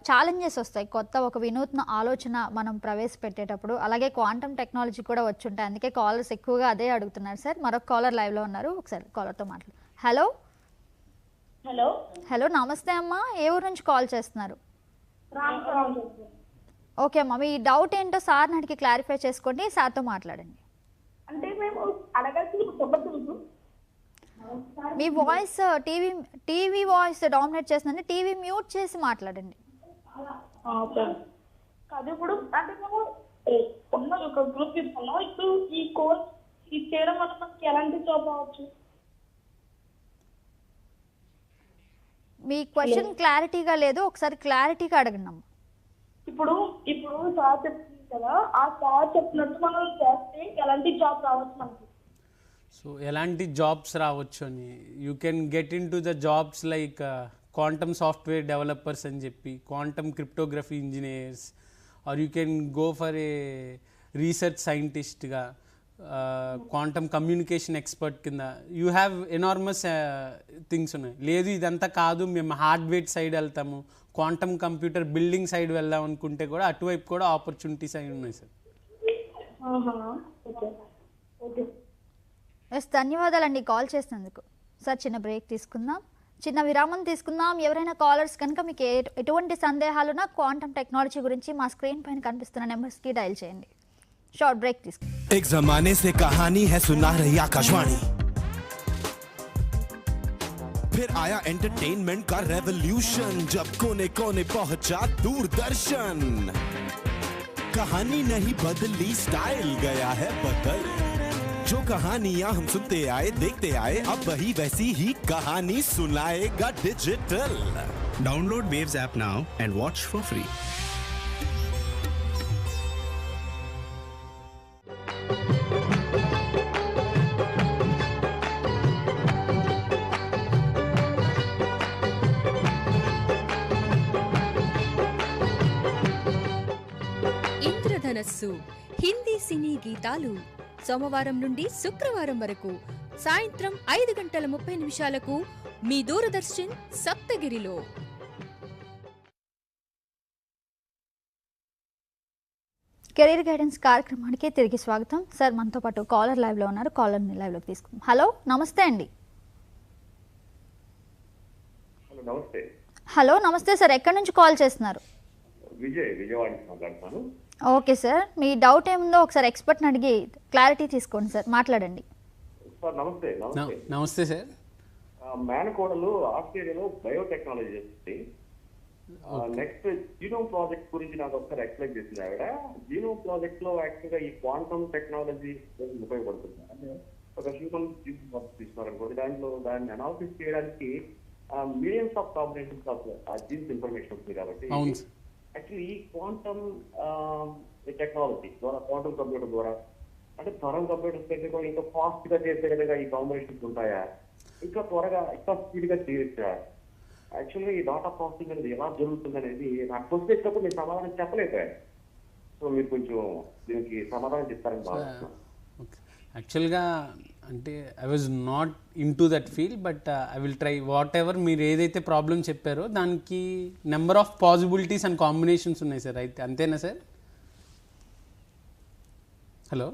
ఛాలెంజెస్ వస్తాయి. కొత్త ఒక వినూత్న ఆలోచన మనం ప్రవేశపెట్టేటప్పుడు అలాగే క్వాంటమ్ టెక్నాలజీ కూడా వచ్చి ఉంటాయి. అందుకే కాలర్స్ ఎక్కువగా అదే అడుగుతున్నారు సార్. మరొక కాలర్ లైవ్లో ఉన్నారు, ఒకసారి కాలర్తో మాట్లాడు. హలో హలో హలో నమస్తే అమ్మా, ఏ ఊరు నుంచి కాల్ చేస్తున్నారు? ఓకే అమ్మా, మీ డౌట్ ఏంటో సార్ని అడిగి క్లారిఫై చేసుకోండి, సార్తో మాట్లాడండి. అంటే మేము అడగాల్సిన మీ వాయిస్ టీవీ వాయిస్ డామినేట్ చేస్తుందండి, టీవీ మ్యూట్ చేసి మాట్లాడండి. కాదు, ఇప్పుడు అంటే మేము ఉన్న ఒక గ్రూప్ తీసుకున్నాం. ఇప్పుడు ఈ కోర్స్ చేయడం వల్ల మనకి ఎలాంటి జాబ్ అవ్వచ్చు? మీ క్వశ్చన్ క్లారిటీగా లేదు, ఒకసారి క్లారిటీగా అడగండి అమ్మ. ఇప్పుడు సార్ చెప్తుంది కదా, ఆ సార్ చెప్పినట్టు మనం చేస్తే ఎలాంటి జాబ్ రావచ్చు మనకి? సో ఎలాంటి జాబ్స్ రావచ్చు అని, you can get into the jobs like quantum software developers అని చెప్పి, quantum cryptography engineers, or you can go for a research సైంటిస్ట్గా, క్వాంటమ్ కమ్యూనికేషన్ ఎక్స్పర్ట్ కింద యూ హ్యావ్ ఎనార్మస్ థింగ్స్ ఉన్నాయి. లేదు ఇదంతా కాదు, మేము హార్డ్వేర్ సైడ్ వెళ్తాము, క్వాంటమ్ కంప్యూటర్ బిల్డింగ్ సైడ్ వెళ్దాం అనుకుంటే కూడా అటువైపు కూడా ఆపర్చునిటీస్ అయి ఉన్నాయి సార్. ఎస్, ధన్యవాదాలండి కాల్ చేసినందుకు. సార్ చిన్న బ్రేక్ తీసుకుందాం, చిన్న విరామం తీసుకుందాం. ఎవరైనా కాలర్స్ కనుక మీకు ఎటువంటి సందేహాలున్నా క్వాంటమ్ టెక్నాలజీ గురించి మా స్క్రీన్ పైన కనిపిస్తున్న నెంబర్స్కి డయల్ చేయండి. షార్ట్ బ్రేక్ తీసుకుందాం. एक जमाने से कहानी है सुना रही आकाशवाणी, फिर आया एंटरटेनमेंट का रेवोल्यूशन, जब कोने कोने पहुंचा दूरदर्शन। कहानी नहीं बदली, स्टाइल गया है बदल, जो कहानियां हम सुनते आए देखते आए, अब वही वैसी ही कहानी सुनाएगा digital. Download waves app now and watch for free. ఇంద్రధనస్సు హిందీ సినీ గీతాలు సోమవారం నుండి శుక్రవారం వరకు సాయంత్రం 5:30 మీ దూరదర్శన్ సప్తగిరిలో. కెరీర్ గైడెన్స్ కార్యక్రమానికి తిరిగి స్వాగతం. సార్ మనతో పాటు కాలర్ లైవ్లో ఉన్నారు, కాలర్ని లైవ్లోకి తీసుకుందాం. హలో నమస్తే అండి. నమస్తే. హలో నమస్తే సార్, ఎక్కడి నుంచి కాల్ చేస్తున్నారు? విజయవాడ నుంచి మాట్లాడుతున్నాను. ఓకే సార్, మీ డౌట్ ఏముందో ఒకసారి ఎక్స్పర్ట్ని అడిగి క్లారిటీ తీసుకోండి సార్, మాట్లాడండి. సార్ నమస్తే. నమస్తే సార్. మేనకోడలు ఆస్ట్రేలియాలో బయోటెక్నాలజీ చేస్తుంది. నెక్స్ట్ జీనోమ్ ప్రాజెక్ట్ గురించి నాకు ఒకసారి ఎక్స్ప్లెయిన్ చేసింది ఆవిడ. జీనోమ్ ప్రాజెక్ట్ లో యాక్చువల్ గా ఈ క్వాంటమ్ టెక్నాలజీ ఉపయోగపడుతుంది. అంటే ఒక హ్యూమన్ జీన్ తీసుకున్నారు అనుకోండి, దాన్ని అనాలిసిస్ చేయడానికి millions of combinations of jeans information వస్తుంది. కాబట్టి యాక్చువల్లీ ఈ క్వాంటమ్ టెక్నాలజీ ద్వారా, క్వాంటమ్ కంప్యూటర్ ద్వారా, అంటే త్వరం కంప్యూటర్స్ అయితే కూడా ఇంకా ఫాస్ట్ గా చేసే విధంగా ఈ కాంబినేషన్స్ ఉంటాయా, ఇంకా త్వరగా ఇంకా స్పీడ్ గా చేయొచ్చా? యాక్చువల్గా ఈ డాటా ప్రాసెసింగ్ అనేది ఎలా జరుగుతుంది అనేది నాకు క్వశ్చన్ ఇచ్చినప్పుడు నేను సమాధానం చెప్పలేకపోయాను. సో మీరు కొంచెం దీనికి సమాధానం చెప్తారని భావిస్తున్నాను. యాక్చువల్గా అంటే I was not into that field, but I will try whatever మీరు ఏదైతే ప్రాబ్లం చెప్పారో దానికి number of possibilities and combinations ఉన్నాయి సార్. అయితే అంతేనా sir? Hello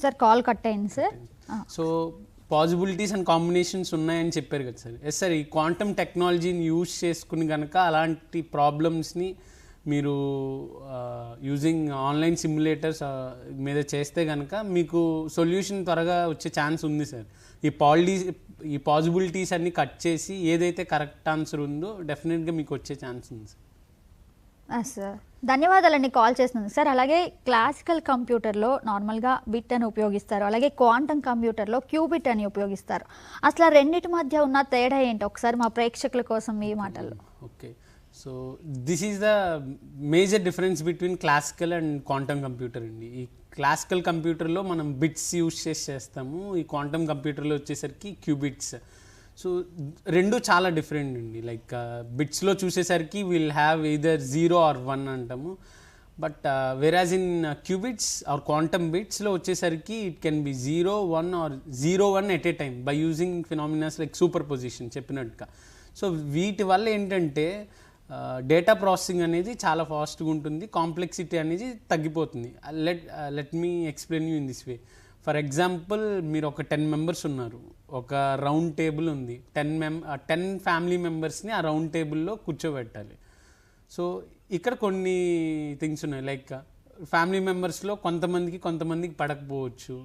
sir, call cut అయింది sir. So possibilities and combinations ఉన్నాయని చెప్పారు కదా సార్. ఎస్ సార్, ఈ క్వాంటమ్ టెక్నాలజీని యూజ్ చేసుకుని కనుక అలాంటి ప్రాబ్లమ్స్ని మీరు యూజింగ్ ఆన్లైన్ సిమ్యులేటర్స్ మీద చేస్తే కనుక మీకు సొల్యూషన్ త్వరగా వచ్చే ఛాన్స్ ఉంది సార్. ఈ పాసిబిలిటీస్ అన్ని కట్ చేసి ఏదైతే కరెక్ట్ ఆన్సర్ ఉందో డెఫినెట్గా మీకు వచ్చే ఛాన్స్ ఉంది సార్. సార్ ధన్యవాదాలండి కాల్ చేసినందుకు సార్. అలాగే క్లాసికల్ కంప్యూటర్లో నార్మల్గా బిట్ అని ఉపయోగిస్తారు, అలాగే క్వాంటమ్ కంప్యూటర్లో క్యూబిట్ అని ఉపయోగిస్తారు. అసలు ఆ రెండింటి మధ్య ఉన్న తేడా ఏంటి ఒకసారి మా ప్రేక్షకుల కోసం మీ మాటల్లో. Okay, so this is the major difference between classical and quantum computer అండి. ఈ క్లాసికల్ కంప్యూటర్లో మనం బిట్స్ యూజ్ చేస్తాము, ఈ క్వాంటమ్ కంప్యూటర్లో వచ్చేసరికి క్యూబిట్స్. సో రెండు చాలా డిఫరెంట్ అండి. లైక్ బిట్స్లో చూసేసరికి విల్ హ్యావ్ ఎయిదర్ 0 or 1 అంటాము, but whereas in qubits or quantum బిట్స్లో వచ్చేసరికి it can be 0, 1 or 0, 1 at a time by using phenomenas like superposition చెప్పినట్టుగా. సో వీటి వల్ల ఏంటంటే డేటా ప్రాసెసింగ్ అనేది చాలా ఫాస్ట్గా ఉంటుంది, కాంప్లెక్సిటీ అనేది తగ్గిపోతుంది. Let me explain you in this way. For example, మీరు ఒక 10 మెంబర్స్ ఉన్నారు, ఒక రౌండ్ టేబుల్ ఉంది, 10 ఫ్యామిలీ మెంబర్స్ని ఆ రౌండ్ టేబుల్లో కూర్చోబెట్టాలి. సో ఇక్కడ కొన్ని థింగ్స్ ఉన్నాయి. లైక్ ఫ్యామిలీ మెంబర్స్లో కొంతమందికి పడకపోవచ్చు,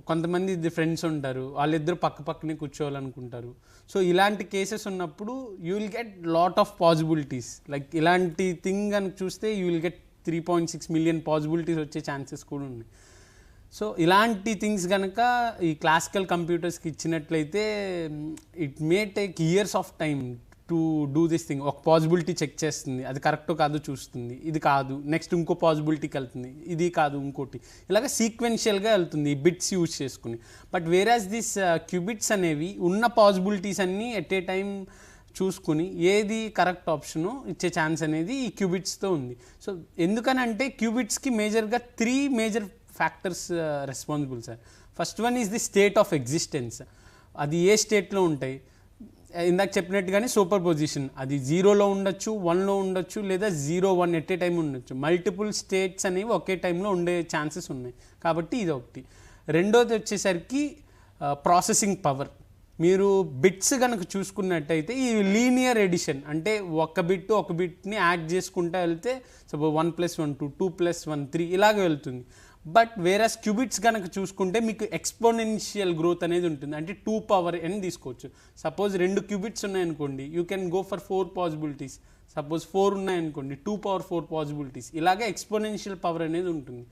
కొంతమంది ఫ్రెండ్స్ ఉంటారు, వాళ్ళిద్దరు పక్కనే కూర్చోవాలనుకుంటారు. సో ఇలాంటి కేసెస్ ఉన్నప్పుడు you will get lot of possibilities. Like ఇలాంటి థింగ్ కనుక చూస్తే you will get 3.6 million possibilities వచ్చే ఛాన్సెస్ కూడా ఉన్నాయి. సో ఇలాంటి థింగ్స్ కనుక ఈ క్లాసికల్ కంప్యూటర్స్కి ఇచ్చినట్లయితే it may take years of time to do this thing. ఒక పాసిబిలిటీ చెక్ చేస్తుంది, అది కరెక్టో కాదో చూస్తుంది, ఇది కాదు, నెక్స్ట్ ఇంకో పాసిబిలిటీకి వెళ్తుంది, ఇది కాదు ఇంకోటి, ఇలాగ సీక్వెన్షియల్గా వెళ్తుంది ఈ బిట్స్ యూజ్ చేసుకుని. బట్ వేరాజ్ దిస్ క్యూబిట్స్ అనేవి ఉన్న పాసిబిలిటీస్ అన్నీ ఎట్ ఏ టైం చూసుకుని ఏది కరెక్ట్ ఆప్షను ఇచ్చే ఛాన్స్ అనేది ఈ క్యూబిట్స్తో ఉంది. సో ఎందుకనంటే క్యూబిట్స్కి మేజర్గా 3 major factors responsible sir. First one is the state of existence. అది ఏ స్టేట్లో ఉంటాయి, ఇందాక చెప్పినట్టుగానే సూపర్ పొజిషన్, అది 0లో ఉండొచ్చు, 1లో ఉండొచ్చు, లేదా 0, 1 ఎట్ ఏ టైం ఉండొచ్చు. మల్టిపుల్ స్టేట్స్ అనేవి ఒకే టైంలో ఉండే ఛాన్సెస్ ఉన్నాయి, కాబట్టి ఇది ఒకటి. రెండోది వచ్చేసరికి ప్రాసెసింగ్ పవర్. మీరు బిట్స్ కనుక చూసుకున్నట్టయితే ఈ లీనియర్ ఎడిషన్, అంటే ఒక బిట్ని యాడ్ చేసుకుంటూ వెళ్తే సపోజ్ 1 + 1 2, 2 + 1 3 ఇలాగే వెళ్తుంది. బట్ వేరస్ క్యూబిట్స్ కనుక చూసుకుంటే మీకు ఎక్స్పోనెన్షియల్ గ్రోత్ అనేది ఉంటుంది, అంటే 2 పవర్ n తీసుకోవచ్చు. సపోజ్ 2 క్యూబిట్స్ ఉన్నాయనుకోండి, you can go for 4 possibilities. Suppose 4 ఉన్నాయనుకోండి, 2 power 4 పాసిబిలిటీస్. ఇలాగే ఎక్స్పోనెన్షియల్ పవర్ అనేది ఉంటుంది.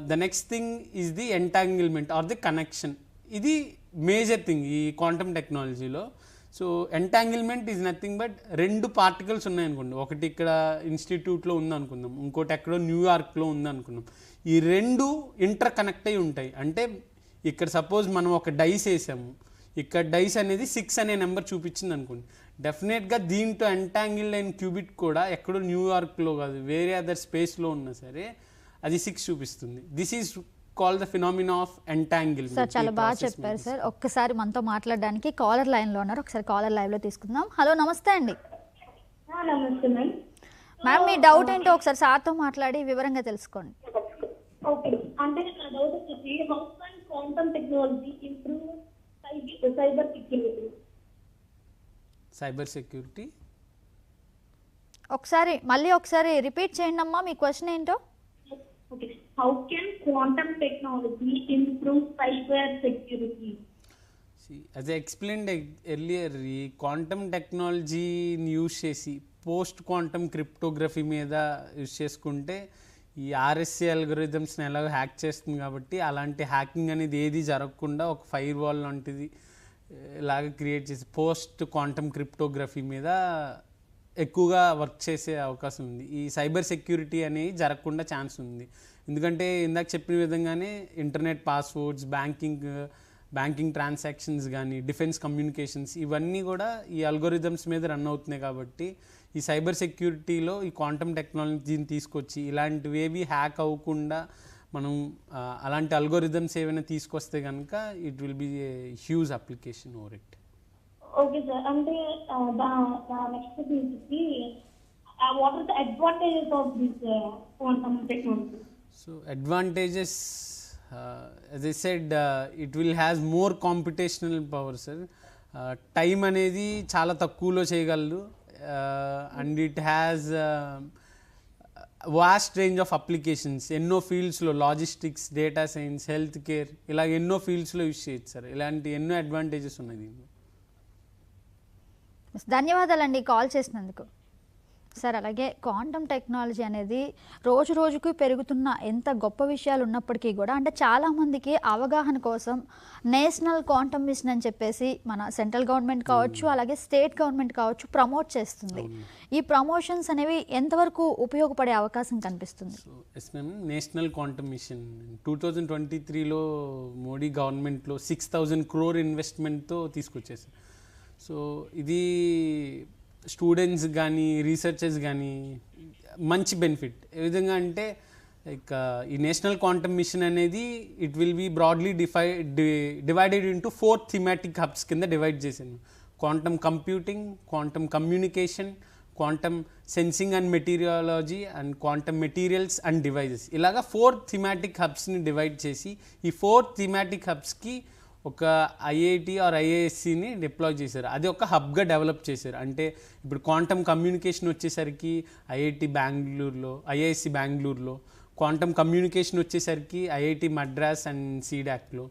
The next thing is the entanglement or the connection. ఇది మేజర్ థింగ్ ఈ క్వాంటమ్ టెక్నాలజీలో. So entanglement is nothing but 2 particles ఉన్నాయనుకోండి, ఒకటి ఇక్కడ ఇన్స్టిట్యూట్లో ఉందనుకుందాం, ఇంకోటి ఎక్కడో న్యూయార్క్లో ఉందనుకుందాం. ఈ 2 ఇంటర్ కనెక్ట్ అయి ఉంటాయి. అంటే ఇక్కడ సపోజ్ మనం ఒక డైస్ వేసాము, ఇక్కడ డైస్ అనేది 6 అనే నెంబర్ చూపించింది అనుకోండి, డెఫినెట్గా దీంట్లో ఎంటాంగిల్డ్ అయిన క్యూబిట్ కూడా ఎక్కడో న్యూయార్క్లో కాదు, వేరే అదర్ స్పేస్లో ఉన్నా సరే అది 6 చూపిస్తుంది. This is call the phenomena of entanglement. Sir చాలా బాగా చెప్పారు సార్. ఒక్కసారి మనతో మాట్లాడడానికి కాలర్ లైన్లో ఉన్నారు, ఒకసారి కాలర్ లైవ్లో తీసుకుందాం. హలో, నమస్తే అండి. నమస్తే మ్యామ్, మీ డౌట్ ఏంటో ఒకసారి సార్తో మాట్లాడి వివరంగా తెలుసుకోండి. ఓకే, అంటే నా డౌట్ వచ్చేసి how can quantum technology improve cyber security? Cyber security మళ్ళీ ఒకసారి రిపీట్ చేయండి అమ్మా, మీ క్వశ్చన్ ఏంటో. Okay. How can quantum technology improve cyber security? As I explained earlier, ఈ క్వాంటమ్ టెక్నాలజీని యూజ్ చేసి పోస్ట్ క్వాంటమ్ క్రిప్టోగ్రఫీ మీద యూజ్ చేసుకుంటే ఈ RSA అల్గోరిథమ్స్ని ఎలాగో హ్యాక్ చేస్తుంది కాబట్టి అలాంటి హ్యాకింగ్ అనేది ఏది జరగకుండా ఒక ఫైర్ వాల్ లాంటిది లాగా క్రియేట్ చేసి పోస్ట్ క్వాంటమ్ క్రిప్టోగ్రఫీ మీద ఎక్కువగా వర్క్ చేసే అవకాశం ఉంది. ఈ సైబర్ సెక్యూరిటీ అనేది జరగకుండా ఛాన్స్ ఉంది. ఎందుకంటే ఇందాక చెప్పిన విధంగానే ఇంటర్నెట్ పాస్వర్డ్స్, బ్యాంకింగ్ ట్రాన్సాక్షన్స్ కానీ, డిఫెన్స్ కమ్యూనికేషన్స్ ఇవన్నీ కూడా ఈ అల్గోరిథమ్స్ మీద రన్ అవుతున్నాయి. కాబట్టి ఈ సైబర్ సెక్యూరిటీలో ఈ క్వాంటమ్ టెక్నాలజీని తీసుకొచ్చి ఇలాంటివేవి హ్యాక్ అవ్వకుండా మనం అలాంటి అల్గోరిథమ్స్ ఏమైనా తీసుకొస్తే కనుక it will be a huge application over it. Okay sir, అంటే నెక్స్ట్ వచ్చి what are the advantages of this quantum technology? So advantages, as I said, it will has more computational power, sir. Time అనేది చాలా తక్కువలో చేయగలరు and it has vast range of applications. ఎన్నో ఫీల్డ్స్లో logistics, data science, health care ఇలా ఎన్నో ఫీల్డ్స్లో use చేయొచ్చు sir. ఇలాంటి ఎన్నో అడ్వాంటేజెస్ ఉన్నాయి దీనిలో. ధన్యవాదాలండి కాల్ చేసినందుకు సార్. అలాగే క్వాంటమ్ టెక్నాలజీ అనేది రోజు రోజుకు పెరుగుతున్న ఎంత గొప్ప విషయాలు ఉన్నప్పటికీ కూడా అంటే చాలామందికి అవగాహన కోసం నేషనల్ క్వాంటమ్ మిషన్ అని చెప్పేసి మన సెంట్రల్ గవర్నమెంట్ కావచ్చు, అలాగే స్టేట్ గవర్నమెంట్ కావచ్చు ప్రమోట్ చేస్తుంది. ఈ ప్రమోషన్స్ అనేవి ఎంతవరకు ఉపయోగపడే అవకాశం కనిపిస్తుంది? Yes ma'am, national quantum mission 2023లో మోడీ గవర్నమెంట్లో 6,000 crore ఇన్వెస్ట్మెంట్తో తీసుకొచ్చేసారు. సో ఇది స్టూడెంట్స్ కానీ, రీసెర్చర్స్ కానీ మంచి బెనిఫిట్. ఏ విధంగా అంటే లైక్ ఈ నేషనల్ క్వాంటమ్ మిషన్ అనేది it will be broadly divided into 4 thematic hubs కింద డివైడ్ చేశాను. Quantum computing, quantum communication, quantum sensing and metrology and quantum materials and devices ఇలాగా 4 థీమాటిక్ హబ్స్ని డివైడ్ చేసి ఈ 4 థీమాటిక్ హబ్స్కి ఒక ఐఐటి ఆర్ ఐఐఎస్సిని డిప్లాయ్ చేశారు. అది ఒక హబ్గా డెవలప్ చేశారు. అంటే ఇప్పుడు క్వాంటమ్ కమ్యూనికేషన్ వచ్చేసరికి ఐఐటి బెంగళూరులో, ఐఐఎస్సి బెంగళూరులో, క్వాంటమ్ కమ్యూనికేషన్ వచ్చేసరికి ఐఐటి మద్రాస్ అండ్ సీడాక్లో,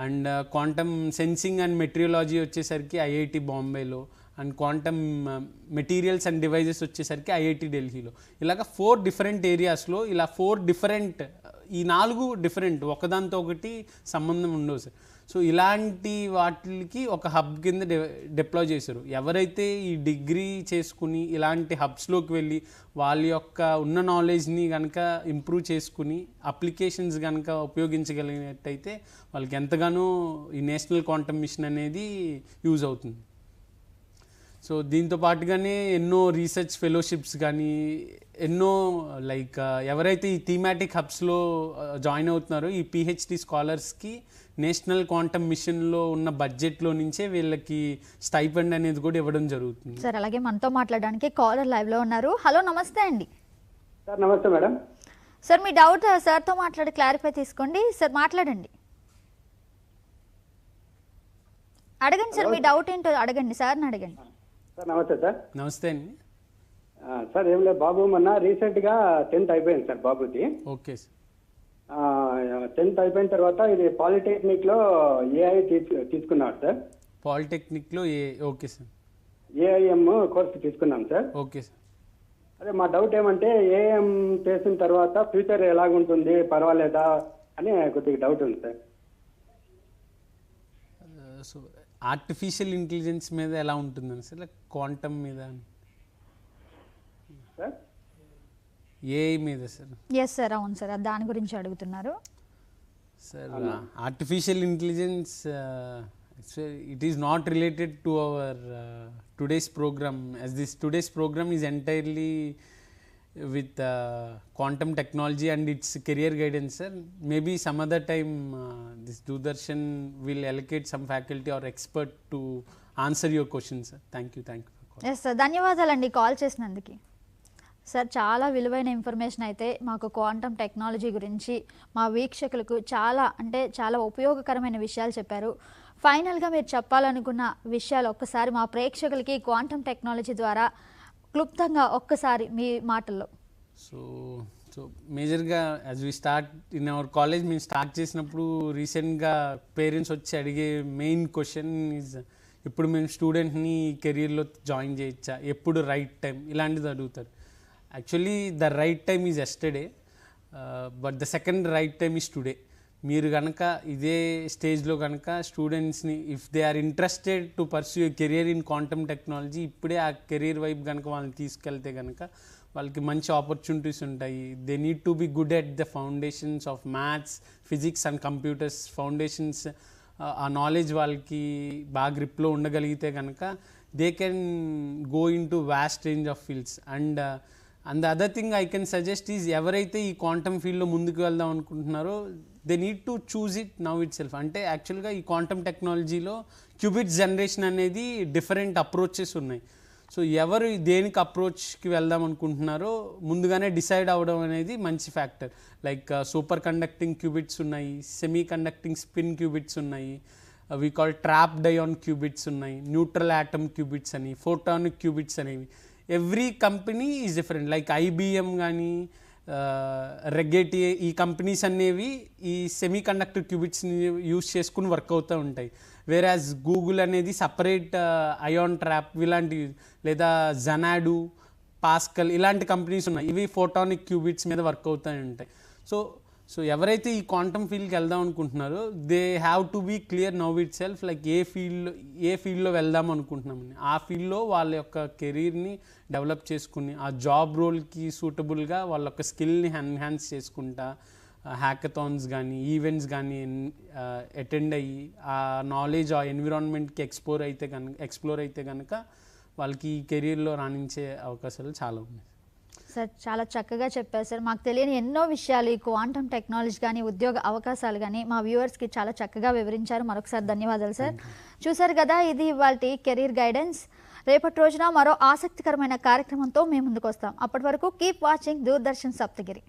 and quantum sensing and metrology వచ్చేసరికి ఐఐటి బాంబేలో, and quantum materials and devices వచ్చేసరికి ఐఐటి ఢిల్లీలో. ఇలాగ 4 డిఫరెంట్ ఏరియాస్లో ఇలా 4 డిఫరెంట్, ఈ 4 డిఫరెంట్, ఒకదాంతో ఒకటి సంబంధం ఉండవు సార్. సో ఇలాంటి వాటికి ఒక హబ్ కింద డిప్లాయ్ చేశారు. ఎవరైతే ఈ డిగ్రీ చేసుకుని ఇలాంటి హబ్స్లోకి వెళ్ళి వాళ్ళ యొక్క ఉన్న నాలెడ్జ్ని కనుక ఇంప్రూవ్ చేసుకుని అప్లికేషన్స్ కనుక ఉపయోగించగలిగినట్టయితే వాళ్ళకి ఎంతగానో ఈ నేషనల్ క్వాంటమ్ మిషన్ అనేది యూజ్ అవుతుంది. సో దీంతో పాటుగానే ఎన్నో రీసెర్చ్ ఫెలోషిప్స్ కానీ ఎన్నో లైక్ ఎవరైతే ఈ థీమాటిక్ హబ్స్లో జాయిన్ అవుతున్నారో ఈ పిహెచ్డి స్కాలర్స్కి నేషనల్ క్వాంటమ్ మిషన్లో ఉన్న బడ్జెట్లో నుంచే వీళ్ళకి స్టైపెండ్ అనేది కూడా ఇవ్వడం జరుగుతుంది. సార్ అలాగే మనతో మాట్లాడడానికి కాలర్ లైవ్లో ఉన్నారు. హలో, నమస్తే అండి. సార్ నమస్తే మేడం. సార్ మీ డౌట్ సార్తో మాట్లాడి క్లారిఫై తీసుకోండి. సార్ మాట్లాడండి, అడగండి సార్, మీ డౌట్ ఏంటో అడగండి, సార్ని అడగండి. సార్ నమస్తే సార్. నమస్తే అండి. సార్ ఏం లేదు, బాబు మొన్న రీసెంట్గా 10th అయిపోయింది సార్ బాబుకి. Okay sir. 10th అయిపోయిన తర్వాత ఇది పాలిటెక్నిక్లో ఏఐ తీసుకున్నాడు సార్. పాలిటెక్నిక్లో ఓకే సార్. ఏఐఎం కోర్సు తీసుకున్నాం సార్. Okay sir. అదే మా డౌట్ ఏమంటే ఏఐఎం చేసిన తర్వాత ఫ్యూచర్ ఎలాగుంటుంది, పర్వాలేదా అని కొద్దిగా డౌట్ ఉంది సార్. సో ఆర్టిఫిషియల్ ఇంటెలిజెన్స్ మీద ఎలా ఉంటుందని సార్, లైక్ క్వాంటమ్ మీద, ఏఐ మీద సార్? ఎస్ సార్, అవును సార్, దాని గురించి అడుగుతున్నారు sir. Artificial intelligence it is not related to our today's program, as this today's program is entirely with quantum technology and its career guidance, sir. Maybe some other time this Doordarshan will allocate some faculty or expert to answer your questions, sir. Thank you. Yes sir, ధన్యవాదాలండి call చేసినందుకు. Sir చాలా విలువైన information అయితే మాకు quantum technology గురించి మా వీక్షకులకు చాలా ఉపయోగకరమైన విషయాలు చెప్పారు. ఫైనల్గా మీరు చెప్పాలనుకున్న విషయాలు ఒక్కసారి మా ప్రేక్షకులకి క్వాంటమ్ టెక్నాలజీ ద్వారా క్లుప్తంగా ఒక్కసారి మీ మాటల్లో. సో మేజర్గా as we start in our college మేము స్టార్ట్ చేసినప్పుడు రీసెంట్గా పేరెంట్స్ వచ్చి అడిగే మెయిన్ క్వశ్చన్ ఈజ్ ఇప్పుడు మేము స్టూడెంట్ని కెరీర్లో జాయిన్ చేయొచ్చా, ఎప్పుడు రైట్ టైం, ఇలాంటిది అడుగుతారు. Actually the right time is yesterday, but the second right time is today. మీరు కనుక ఇదే స్టేజ్లో కనుక స్టూడెంట్స్ని if they are interested to pursue career in quantum technology, ఇప్పుడే ఆ కెరీర్ వైపు కనుక వాళ్ళని తీసుకెళ్తే కనుక వాళ్ళకి మంచి ఆపర్చునిటీస్ ఉంటాయి. They need to be good at the foundations of maths, physics and computers foundations. ఆ నాలెడ్జ్ వాళ్ళకి బాగా గ్రిప్లో ఉండగలిగితే కనుక they can go in to vast range of fields. And the other thing I can suggest is ఎవరైతే ఈ quantum ఫీల్డ్లో ముందుకు వెళ్దాం అనుకుంటున్నారో they need to choose it now itself. అంటే యాక్చువల్గా ఈ క్వాంటమ్ టెక్నాలజీలో క్యూబిట్స్ జనరేషన్ అనేది డిఫరెంట్ అప్రోచెస్ ఉన్నాయి. సో ఎవరు దేనికి అప్రోచ్కి వెళ్దాం అనుకుంటున్నారో ముందుగానే డిసైడ్ అవ్వడం అనేది మంచి factor. Like superconducting qubits ఉన్నాయి, సెమీ కండక్టింగ్ స్పిన్ క్యూబిట్స్ ఉన్నాయి, we call trapped ion qubits ఉన్నాయి, న్యూట్రల్ యాటమ్ క్యూబిట్స్ అని, ఫోటానిక్ క్యూబిట్స్ అనేవి. Every company is different. Like IBM కానీ రెగెట్ ఈ కంపెనీస్ అనేవి ఈ సెమీ కండక్టర్ క్యూబిట్స్ని యూజ్ చేసుకుని వర్క్ అవుతూ ఉంటాయి. వేరాజ్ గూగుల్ అనేది సపరేట్ అయాన్ ట్రాప్ ఇలాంటివి, లేదా జనాడు, పాస్కల్ ఇలాంటి కంపెనీస్ ఉన్నాయి. ఇవి ఫోటానిక్ క్యూబిట్స్ మీద వర్క్ అవుతూ ఉంటాయి. సో ఎవరైతే ఈ క్వాంటమ్ ఫీల్డ్కి వెళ్దాం అనుకుంటున్నారో they have to be clear now itself, like ఏ ఫీల్డ్లో వెళ్దాం అనుకుంటున్నామని. ఆ ఫీల్డ్లో వాళ్ళ యొక్క కెరీర్ని డెవలప్ చేసుకుని ఆ జాబ్ రోల్కి సూటబుల్గా వాళ్ళ యొక్క స్కిల్ని ఎన్హాన్స్ చేసుకుంటా హ్యాకథాన్స్ కానీ ఈవెంట్స్ కానీ అటెండ్ అయ్యి ఆ నాలెడ్జ్ ఆ ఎన్విరాన్మెంట్కి ఎక్స్ప్లోర్ అయితే కనుక వాళ్ళకి ఈ కెరీర్లో రాణించే అవకాశాలు చాలా ఉన్నాయి. సార్ చాలా చక్కగా చెప్పారు సార్. మాకు తెలియని ఎన్నో విషయాలు ఈ క్వాంటమ్ టెక్నాలజీ కానీ ఉద్యోగ అవకాశాలు కానీ మా వ్యూవర్స్కి చాలా చక్కగా వివరించారు. మరొకసారి ధన్యవాదాలు సార్. చూసారు కదా, ఇది ఇవాల్టి కెరీర్ గైడెన్స్. రేపటి రోజున మరో ఆసక్తికరమైన కార్యక్రమంతో మేము ముందుకు వస్తాం. అప్పటి వరకు కీప్ వాచింగ్ దూరదర్శన్ సప్తగిరి.